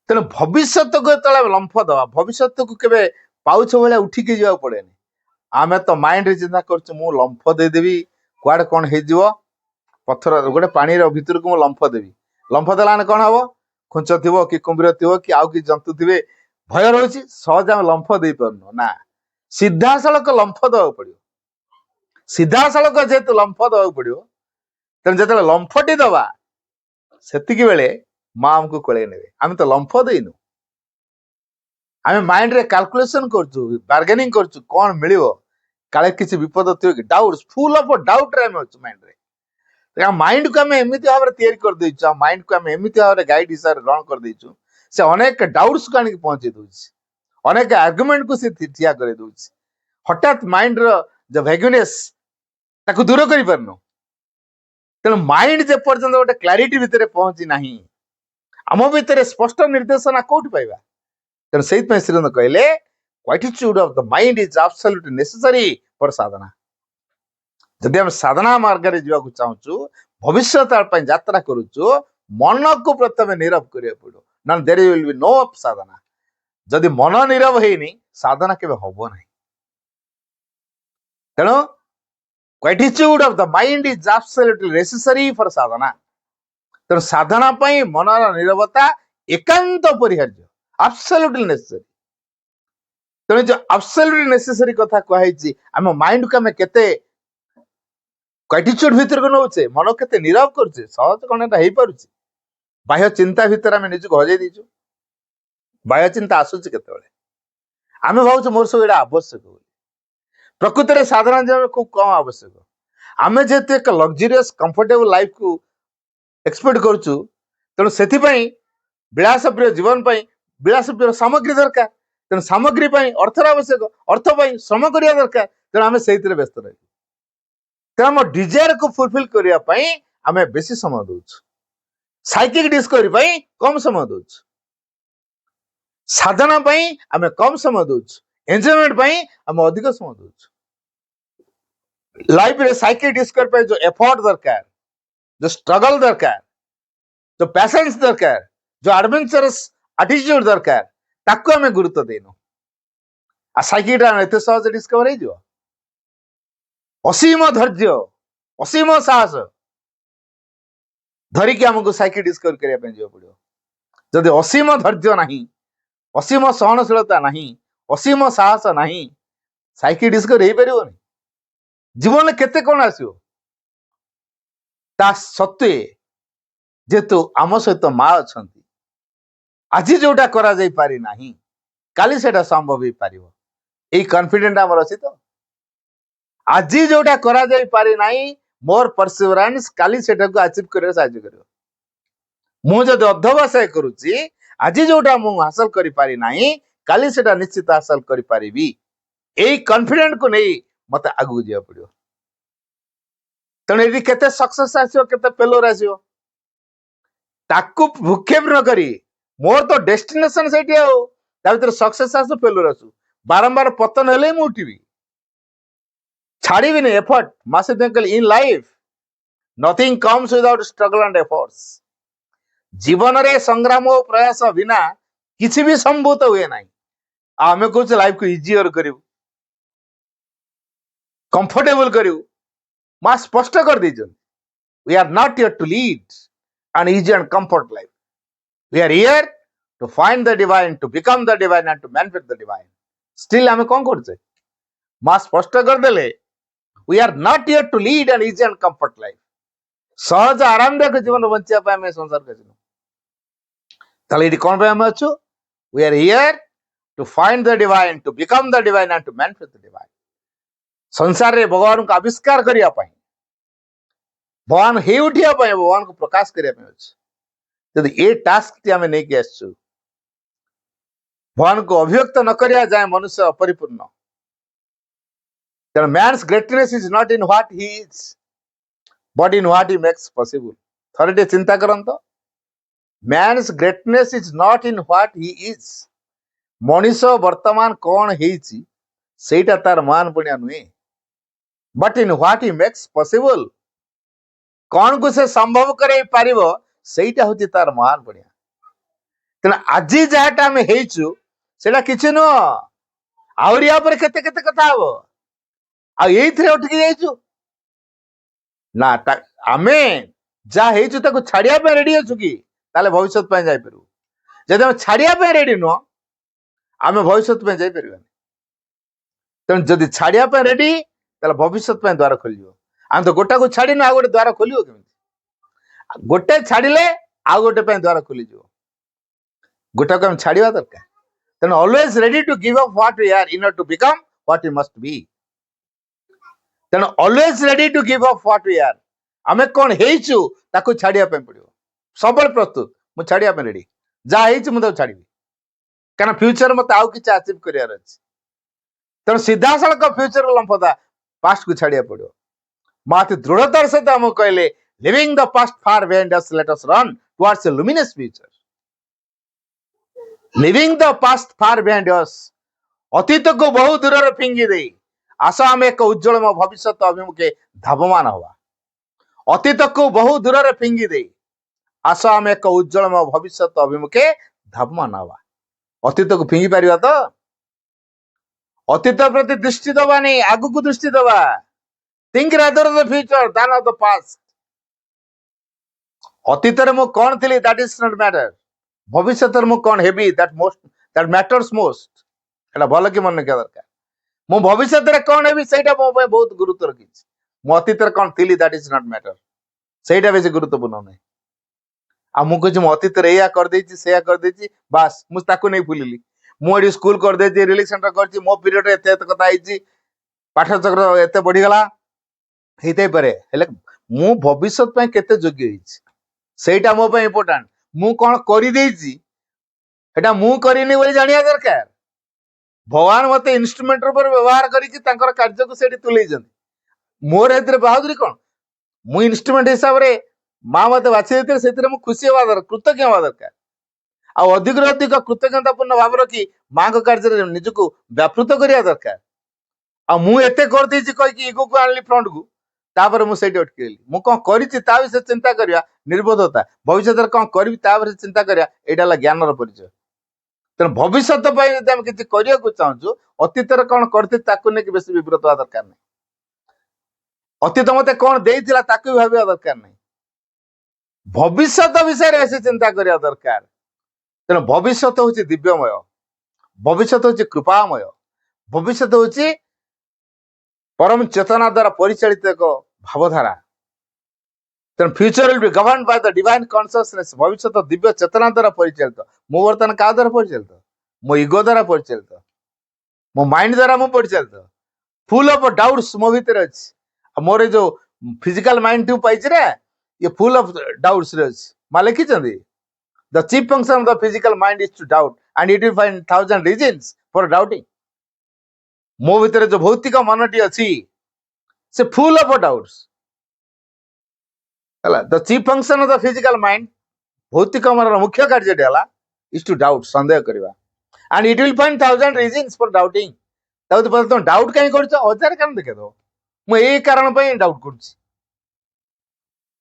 तेणु भविष्य को जो लंफ दवा भविष्य को केवे पाउछ भाया उठिकी जावा पड़े आम तो माइंड रे चिंता कर लंफ देदेवी कुआडे कौन हो पत्थर गोटे पानी भितर को लंफ देवी लंफ देला कौन हम खुंच थी कि कुंभीर थी कि आउ कि जंतु थे भय रही सहज आम लंफ दे पारनु ना सीधा सड़क लंफ दवा पड़ो सीधा सड़क जेहेतु लंफ दवा पड़ो तेणु जो लंफटी दवा सेतिकी बेले माँ आमको कले ने आम तो लंफ देनु आम माइंड रे कैलकुलेशन करचु बार्गेनिंग करचु कौन मिलियो काले किसी विपद थी कि डाउट फुल ऑफ डाउट रे आम अच्छु माइंड रे माइंड को आम एमती भाव में तैयारी कर देचु माइंड को आम एमती भाव में गाइड हिसाब से ग्रहण कर देचु से अनेक डाउट्स को आनिक पहुंचे दूची अनेक आर्गुमेंट को से ठिया कर दूची हठात माइंड रो जो वैगुनेस ताको दूर कर पारनु तेणु माइंड जे पर्यंत गोटे क्लारिटी भितर पहुंची ना आम भितर स्पष्ट निर्देशना कौट पाइबा तेणु से श्रीरंद कहले quietude of the mind is absolutely necessary for sadhana जदि हम साधना मार्ग रे जावाक चाहूचु भविष्य यात्रा करूचु मन को प्रथम नीरव करिया पड़ो ना there will be no sadhana जदि मन नीरव हेनी साधना केबे होबो नाही तेणु quietude of the mind is absolutely necessary for sadhana तेणु साधना पई मनर नीरवता एकांत अपरिहार्य एब्सोल्युटली नेसेसरी तेणु जो एब्सोल्युटली नेसेसरी कथा कहैछि हम माइंड को हम केते क्वाइटिट्यूड भीतर को नौचे मन केते नीरव करछे सहज कोन एटा हेई पारुछि बाह्य चिंता भीतर हम निज को हजे दीचु बाह्य चिंता आसुछि केते बेले आमे भावछु मोर सब एटा आवश्यक प्रकृत रे साधना जीवन खूब कम आवश्यक आमे जेते एक लग्जरियस कंफर्टेबल लाइफ को एक्सपेक्ट करछु तेणु सेथि पई विलासप्रिय जीवन पई विलासप्रिय सामग्री दरकार तेणु सामग्री पई अर्थर आवश्यक अर्थ पई श्रम करिया दरकार तेणु आमे सेहितरे व्यस्त रही तेणु आम डिजायर को फुलफिल करिया पई आमे बेसी समय दउछु साइकिक डिस्कवरी पई कम समय दउछु साधना पई आमे कम समय दउछु एंजॉयमेंट पई आमे अधिक समय दउछु लाइफ रे साइकिक डिस्कवरी पई जो एफर्ट दरकार जो स्ट्रगल दरकार जो पैशंस दरकार जो एडवेंचरस एटीट्यूड दरकार ताको आमे गुरुत्व देनु आ साइकिक एते सहज डिस्कवर हे जो असीम धैर्य असीम साहस धरिकी आमको साइकिल डिस्कवर करिया पड़ो जदि असीम धैर्य नहीं असीम सहनशीलता नहीं असीम साहस नहीं साइकिल डिस्कवर हो पार जीवन में केते कौन आसो ता सत्वे जेहेतु आम सहित माँ अच्छा आज जोटा करा जाई पारि नाही काली सेटा संभव हो पारिबो एई कॉन्फिडेंट आमर अछि तो आज जोटा करा जाई पारि नाही मोर परसिवरेंस काली सेटा को अचीव करे साहाय्य करियो मु जदि अध्यवसाय करूची आज जोटा मु हासिल करि पारि नाही काली सेटा निश्चित हासिल करि पारिबी एई कॉन्फिडेंट को नहीं मते आगु जिया पड़ियो तने यदि केते सक्सेस आसियो केते फेलोर आसियो ताकू भूक्षेप न करी मोर तो डेस्टिनेशन सेठी आउ ता भीतर सक्सेस आसु फेलोर आसु बारंबार पतन हेले मु उठिबी छाड़ीबी नहीं एफर्ट मासे देकल in life nothing comes without struggle and efforts जीवन रे संग्राम और प्रयास बिना किसी भी संभूत हुए नहीं आमे कुछ लाइफ को इजियर करियो कंफर्टेबल करियो मां स्पष्ट कर दीजन we are not here to lead an easy and comfort life. We are here to find the divine, to become the divine and to manifest the divine. Still आमे कौन करते? मां स्पष्ट कर देले we are not here to lead an easy and comfort life. सहज आरामदायक जीवन बंचिया पे हमें संसार करिनो ताले इडी कौन पे हमें अछु we are here to find the divine, to become the divine and to manifest the divine. संसार रे भगवान को आविष्कार करिया पाई भगवान हे उठिया पाई भगवान को प्रकाश करिया पाई अछि जदि ए टास्क टी हमें नहीं के आछु भगवान को अभिव्यक्त न करिया जाए मनुष्य अपरिपूर्ण then man's greatness is not in what he is but in what he makes possible थरटे चिंता करंतो man's greatness is not in what he is मनुष्य वर्तमान कौन हेछि सेटा तार मान पुण्य नुहे but in what he makes possible कौन को से संभव करे पारिबो सेटा होती तार मान पुण्य तेना आजी जाटा में हेछु सेटा किछि न आवरिया पर केते केते कथा हबो आ एइथरे उठकी जाइछु ना आमे जा हेछु ताको छाड़िया पे रेडी अछु की ताले भविष्य पे जाई परु जदि हम छाड़िया पे रेडी न आमे भविष्य पे जाई परबानी तन जदि छाड़िया पे रेडी ताले भविष्य पे द्वार खोलियो हम तो गोटा को छाड़ी न आ गोटे द्वार खोलियो केमिति गोटे छाड़िले आ गोटे पे द्वार खोली जो गोटा को हम छाड़िया दरकार तन always ready to give up what we are in order to become what we must be तन always ready to give up what we are आमे कोन हेइछु ताको छाड़िया पे पड़ियो सबल प्रस्तुत मु छाड़िया पे रेडी जा हेइछु मु तो छाड़ीबी काना फ्यूचर मते आउ किछ अचीव करियार अछि तन सीधा सड़क फ्यूचर लंपदा पास्ट को छाड़िया पड़ियो माते दृढ़तार सहित हम कहले living the past far behind us let us run towards a luminous future living the past far behind us अतीत को बहु दूर रे फिंगी देई आशा हम एक उज्जवलमय भविष्य अभिमुखे धावमान हवा अतीत को बहु दूर रे फिंगी देई आशा हम एक उज्जवलमय भविष्य अभिमुखे धावमान हवा अतीत को फिंगी पारिबा तो अतीत प्रति दृष्टि दबा नहीं आगु को दृष्टि दबा think rather the future than of the past अतीत रे मो कोन थिली दैट इज नॉट मैटर भविष्य रे मो कोन हेबी दैट मैटर्स मोस्ट एटा भल कि मन के दरकार मो भविष्य रे कोन हेबी सेटा मो पे बहुत गुरुत्व रखिछि मो अतीत रे कोन थिली दैट इज नॉट मैटर सेटा बेसी गुरुत्वपूर्ण नै आ मु कहि मो अतीत रे या कर देछि सेया कर देछि बस मु ताको नै भूलिली मु एडी स्कूल कर देछि रिलीज सेंटर करछि मो पीरियड रे एते कथा आइछि पाठ चक्र एते बढ़ी गला हेते परे हेले मु भविष्य पे केते योग्य हिछि सेटा मो पे इंपोर्टेंट मु कोन करि देछि एटा मु करिनी बोली जानिया दरकार भगवान मते इंस्ट्रूमेंट पर व्यवहार करी कि तांकर कार्य को सेठी तुलै जंती मोर हेतरे बहादुरी कोन मु इंस्ट्रूमेंट हिसाब रे मां मते बाछि देते सेतरे मु खुशी होवा दरकार कृतज्ञ होवा दरकार आ अधिक अधिक कृतज्ञतापूर्ण भाव रखी मां को कार्य रे निजको व्यापृत करिया दरकार आ मु एते कर देछि कहि कि इगो को आनली फ्रंट को तापर मु सेठी अटकेली मु कोन करिछि ता विषय चिंता करिया निर्बोधता भविष्य रे कोन करबी ता विषय चिंता करिया एटा ला ज्ञान रो परिचय तन भविष्य पई जदि हम किछि करिया को चाहछु अतीत रे कोन करथि ताको ने कि बेसी विब्रत होवा दरकार नै अतीत मते कोन देइथिला ताको भाबिया दरकार नै भविष्य विषय रे बेसी चिंता करिया दरकार तन भविष्य होछि दिव्यमय भविष्य होछि कृपामय भविष्य होछि परम चेतना द्वारा परिचालित एक भावधारा तेन future will be governed by the divine consciousness भविष्य तो दिव्य चेतना द्वारा परिचालित मो वर्तमान का द्वारा परिचालित मो इगो द्वारा परिचालित मो माइंड द्वारा मो परिचालित फुल ऑफ डाउट्स मो भीतर अच्छी मोर जो फिजिकल माइंड टू पाइछ रे ये फुल ऑफ डाउट्स रे अच्छी मा लिखी the chief function of the physical mind is to doubt and it will find 1000 reasons for doubting मो भीतर जो भौतिक मनटी अच्छी से full of doubts the chief function of the physical mind भौतिक मन मुख्य कार्य इज टू डाउट संदेह करवा and it will find 1000 reasons for doubting तुम डाउट कहीं कर हजार कारण देखे दो मुझे कारण डाउट कर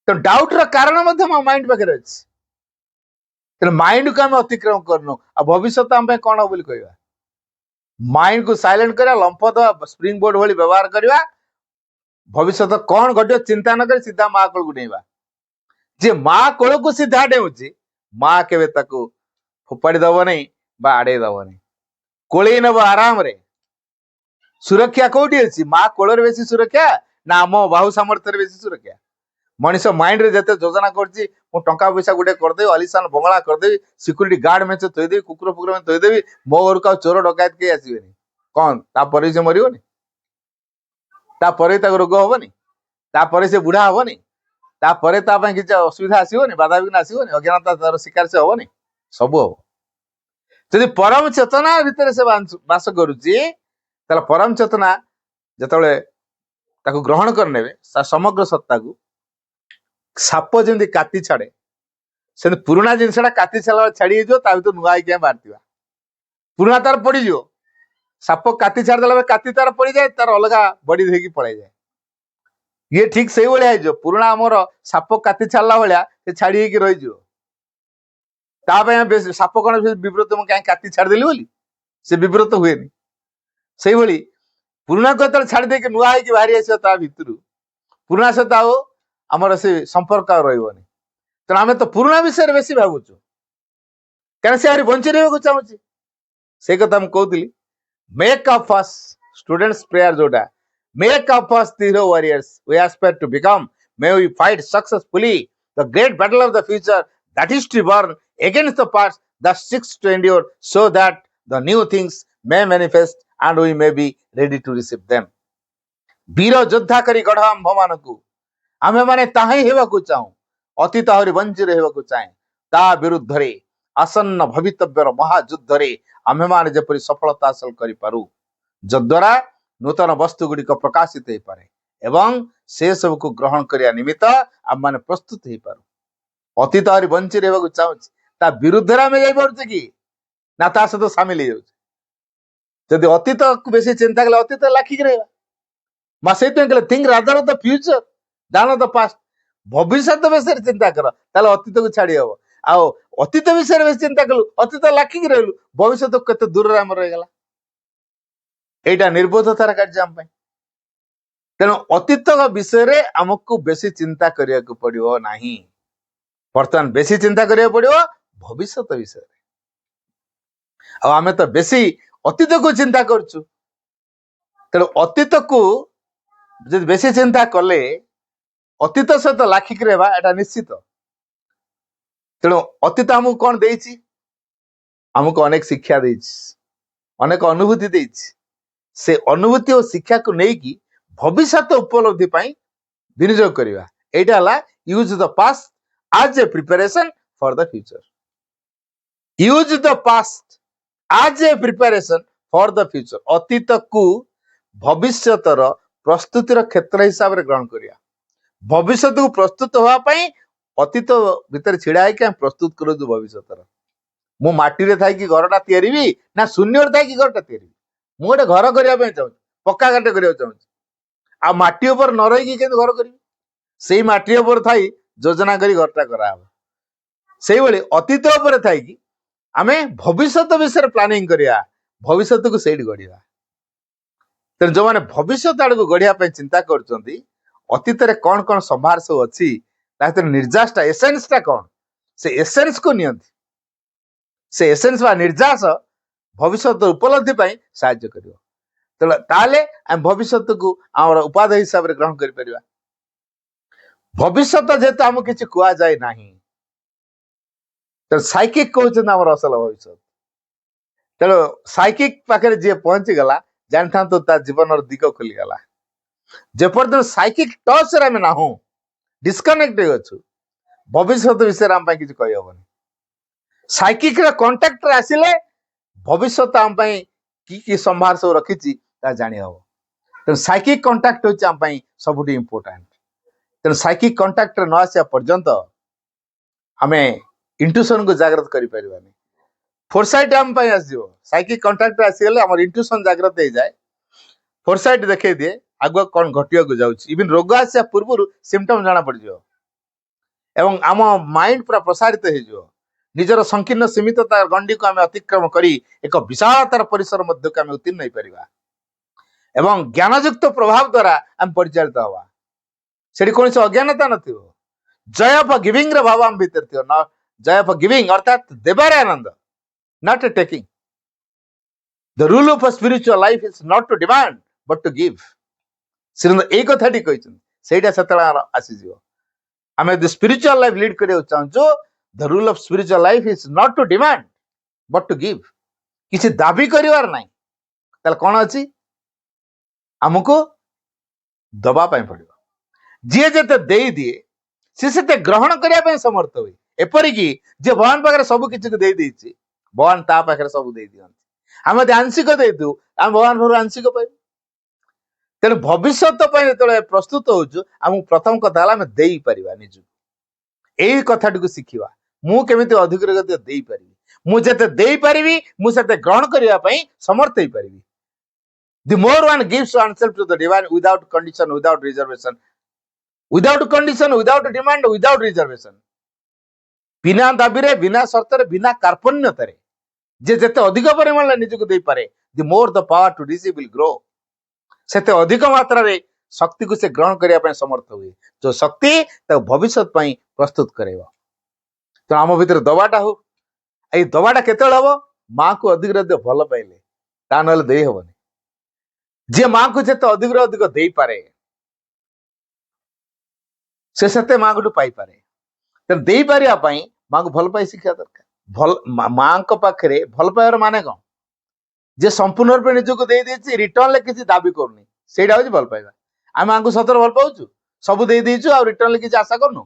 तो डाउट रो कारण मो माइंड पाखे अच्छे माइंड को आम अतिक्रम करनु आ भविष्य आम कौन हो कहवा माइंड को साइलेंट करा लंप दवा स्प्रिंग बोर्ड भली व्यवहार करवा भविष्य कौन घटे चिंता न कर सीधा माँ कोल को डेवा जे माँ कोल को सीधा डेउची माँ केवे ताकू फोपाड़ी दब नहीं आड़े दब नहीं कोले नब आराम रे सुरक्षा कौटी अच्छी माँ कोल बेसी सुरक्षा ना आम बाहु सामर्थ्य बेसी सुरक्षा मनीष माइंड रे जते योजना करछि मो टंका पैसा गुटे करदेवी अलिशान बंगला करदेवी सिक्यूरिटी गार्ड में थोदेवी कुकुर फुकुर में थोदेवी मो घर का चोर डकायत के आसबेनी कौन तापर से मरबनी तापर रोग हबनी तापर से बुढ़ा हबनी तापर किसी असुविधा आसबनी बाधा विघ्न आसबनी अज्ञानता तार शिकार से हबनी सब हम जदि परम चेतना भितर से बास करुच्ची परम चेतना जिते ग्रहण करने समग्र सत्ता को साप जमी काति छाड़े से पुराणा जिनसा काति छाड़ा छाड़ी भर नुआ क्या बाहर पुराणा तार पड़ साप काति छाड़देला काति तार पड़ जाए तार अलग बड़ी धोकी पड़े जाए ये ठीक से भाई पुराणा आमर साप काति छाड़ा भाया छाड़ी रही साप कौन विव्रत कहीं काति छाड़देली बोली से विव्रत हुए से भाई पुराणा को जो छाड़ी देकी नुआ बाहरी आस भितर पुराणा सहित आओ आमर से संपर्क रही तेना आम तो पुराणा विषय बेसी भावुचु क्या से आहरी बंची रहा चाहूँगी से कथा मुझे कहती make of us students prayer जोटा make of us the hero warriors we aspire to become may we fight successfully the great battle of the future that is to born against the past the seeks to endure so that the new things may manifest and we may be ready to receive them वीर योद्धा करी गढ़ आंभ मान को आमे माने ताही हेबाकु चाहू अतीत आहरी बंची रहिबाकु चाहे ता विरुद्ध रे आसन्न भवितव्यर महायुद्ध रे आमे माने जेपरि सफलता हासिल करि पारू जद्वारा नूतन वस्तु गुड़िक प्रकाशित हो पारे एवं से सब को ग्रहण करिया निमित्त आम माने प्रस्तुत हो पारू अतीत आहरी बंची रहिबाकु चाहू ता विरुद्ध रे आमे जाई पारुछे कि ना ता सहित सामिल हो जाउछे जदि अतीत को बेसी चिंता कले अतीत लाखिक रहबा मा सेतु कहले think rather of the future जान द पास्ट भविष्य विषय चिंता कर अतीत को छाड़ी हम आओ अतीत विषय चिंता कलु अतीत लाखिक रहलु भविष्य तो केते दूर रे हमर रहिगला एटा निर्बोधतार कार्य आम तेणु अतीत विषय रे हमको बेसी चिंता करिया को पड़ियो नाही वर्तमान बेसी चिंता करिया पड़ियो भविष्य विषय रे आमे तो बेसी अतीत को चिंता करछु तेणु अतीत को जदि बेसी चिंता कले अतीत सहित लाखिक रहबा एटा निश्चित तेणु अतीत हमको कौन देछि हमको अनेक शिक्षा देछि अनेक अनुभूति देछि से अनुभूति और शिक्षा को लेकिन भविष्य उपलब्धि पाई विनियोग करवा एटा हला use the past as a preparation for the future use the past as a preparation for the future अतीत को भविष्यतर प्रस्तुतिर क्षेत्र हिसाब रे ग्रहण करिया भविष्य को प्रस्तुत होगा पाई अतीत भीतर छिड़ा है प्रस्तुत करो भविष्य मु माटी रे थाई कि घरटा तैयारी ना शून्य थाई कि घरटा तैयारी मु गोटे घर करने चाहूँ पक्का घरटे करने चाहूँ आ माटी ऊपर न रही के घर करी से माटी ऊपर थाई योजना करी घरटा करा से भाई अतीत ऊपर थाई कि आमे भविष्य विषय प्लानिंग करिया भविष्य को सेठी गढ़िया तेणु जो मैंने भविष्य आड़ को गढ़िया चिंता कर अतीत रे कौन कौन संभार सब अच्छी निर्जासटा एसेंसटा कौन से एसेंस को नियंती से एसेंस बा निर्जास भविष्य उपलब्धि पाई साहाय्य करियो तेणु ताले आम भविष्य को आम उपाधि हिसाब से ग्रहण करिपरिबा भविष्य जेहेतु आम किसी कुआ जाए नाही तेणु साइकिक कहते आम असल भविष्य तेणु साइकिक पाखे जी पहुंची गला जानता तो ता जीवन दिग खोली गला जेपर्यंत साइकिक टच रे ना हो डिस्कनेक्ट अच्छु भविष्य विषय आम किसी कही हबनी साइकिक कंटाक्ट आसिले भविष्य आम कि संभार सब रखी जानी हम तेणु साइकिक कंटाक्ट होची आम सब इम्पोर्टाट तेणु साइकिक कंटाक्ट न आसा पर्यंत आम इंट्यूशन को जागृत कर फोरसाइट आम आसो साइकिक कंटाक्ट आसीगले आम इंट्यूशन जागृत हो जाए फोरसाइट देखे दिए आगुआ कौन घटिया को जाऊँ इवन रोग आसा पूर्व सिम्पटम जाना पड़ एवं आम माइंड पूरा प्रसारित हो निजर संकीर्ण सीमितता गंडी को आम अतिक्रम कर एक विशालतार परिसर मध्य को आम उत्तीर्ण हो पार एवं ज्ञानयुक्त प्रभाव द्वारा आम परिचालित हवा से कौन अज्ञानता न जय फॉर गिविंग भाव आम भीतर थी न जय फॉर गिविंग अर्थात देवार आनंद not taking the rule of spiritual life is not to demand but to give श्रीनंद एक कथाटी कहते आसीज आम द स्पिरिचुअल लाइफ लीड करिया चाहूँ the rule of spiritual life is not to demand but to give किसी दाबी करिवार नहीं ताले कौन अच्छी आमको दबा पड़ो जी जिते दे दिए सी ग्रहण करने समर्थ हुए एपरिक जी भगवान पाखे सब किसी को दे भगवान ता पाखे सब दे दिखती आम आंशिक देतु आम भगवान घर आंशिक पाइबू तेणु भविष्य जो प्रस्तुत होमको प्रथम कथा आम दे पार निज यही कथाटी को शिखा मुझे अधिक दे पारि मुझे दे पारि मुझे ग्रहण करने समर्थ हो पारि The more one gives oneself to the divine without condition, without reservation, demand, without reservation. बिना दाबी रे बिना शर्त रे बिना कार्पण्यता रे जे जते अधिक परिमाण निजको दे पारे the more the power to receive will grow. सेते अधिक मात्रा रे शक्ति को से ग्रहण करिया पय समर्थ हुए जो शक्ति त भविष्य पय प्रस्तुत करेबो तो आम भीतर दबाटा हो ए दबाटा केतेल हबो मां को अधिक रे भल पाइले ता नले देई हबनी जे मां को जिते अधिक अधिक दे पारे से मां को पाई पारे तो दे पारिया मां को भल पाई शिक्षा दरकार भल मां को पाखरे भल पाइबार माने कौन जे संपूर्ण रूप निजको दे देछि रिटर्न ले किसी दाबी करनी सेटा होछि भल पाइबा आम मां को सतर भल पाउछु सब दे देछु आ रिटर्न ले किसी आशा करनु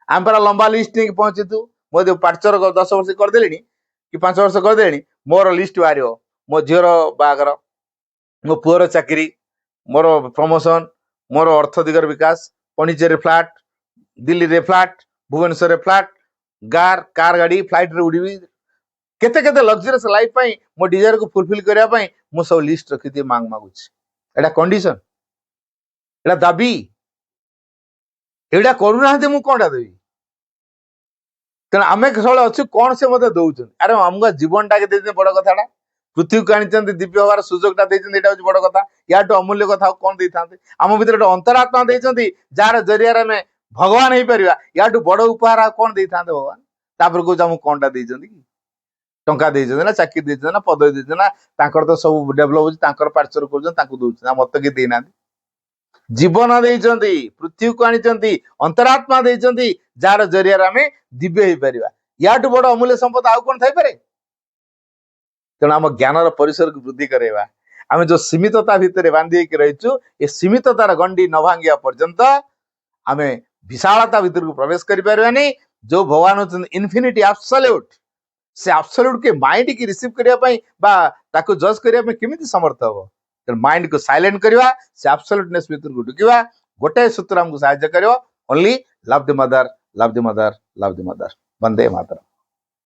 आम पर लंबा लिस्ट नहीं पहुंचतु मो 5 10 वर्ष कर देलिनी कि 5 वर्ष कर देलिनी मोर लिस्ट बारियो मो झीर बागर मो पुअर चाकरी मोर प्रमोशन मोर अर्थ दिगर विकास पणिचेरी फ्लाट दिल्ली रे फ्लाट भुवनेश्वर रे फ्लाट कार गाड़ी फ्लाइट रे उड़ीबी केते केते लग्जरियस लाइफ पई मो डिजायर को फुलफिल करिया पई मो सब लिस्ट रखी थी मांग मागुछ एटा कंडीशन एटा दाबी एटा करू ना मु कोनटा देबी तेना आमे सब अच्छु कौन से मते दउछन अरे हमका जीवनटा के दे बड़ कथाटा पृथ्वी को आनी दिव्य हबार सुजोग बड़ कथा या अमूल्य कथा कौन दे था आम भर गोटे अंतरात्मा देती जार जरिया आम भगवान हो पार या बड़ उपहार कौन दे था भगवान तापर कौच आमको कौनटा देती कि टंका देना चाकरी देना पदवी देना तो सब डेभलप हो पार्चर कर मत कि देना जीवन देती पृथ्वी को आनी अंतरात्मा देती जार जरिया आम दिव्य हो पार या बड़ अमूल्य संपद आउ कौन थी तेणु आम ज्ञान परिसर को वृद्धि करवा आम जो सीमितता भितर बांधी रहीचु ये सीमिततार गंडी न भांगिया पर्यंत आम विशालता भितर को प्रवेश करें जो भगवान होते इनफिनिटी एब्सोल्यूट से एब्सोल्यूट के माइंड की रिसीव करने ताको जज करने केमिति समर्थ हम तेणु माइंड को साइलेंट करवा से एब्सोल्यूटनेस भितर को ढुकिवा गोटे सूत्र हमको साहाय्य कर only love the mother love the mother love the mother Vande Mataram.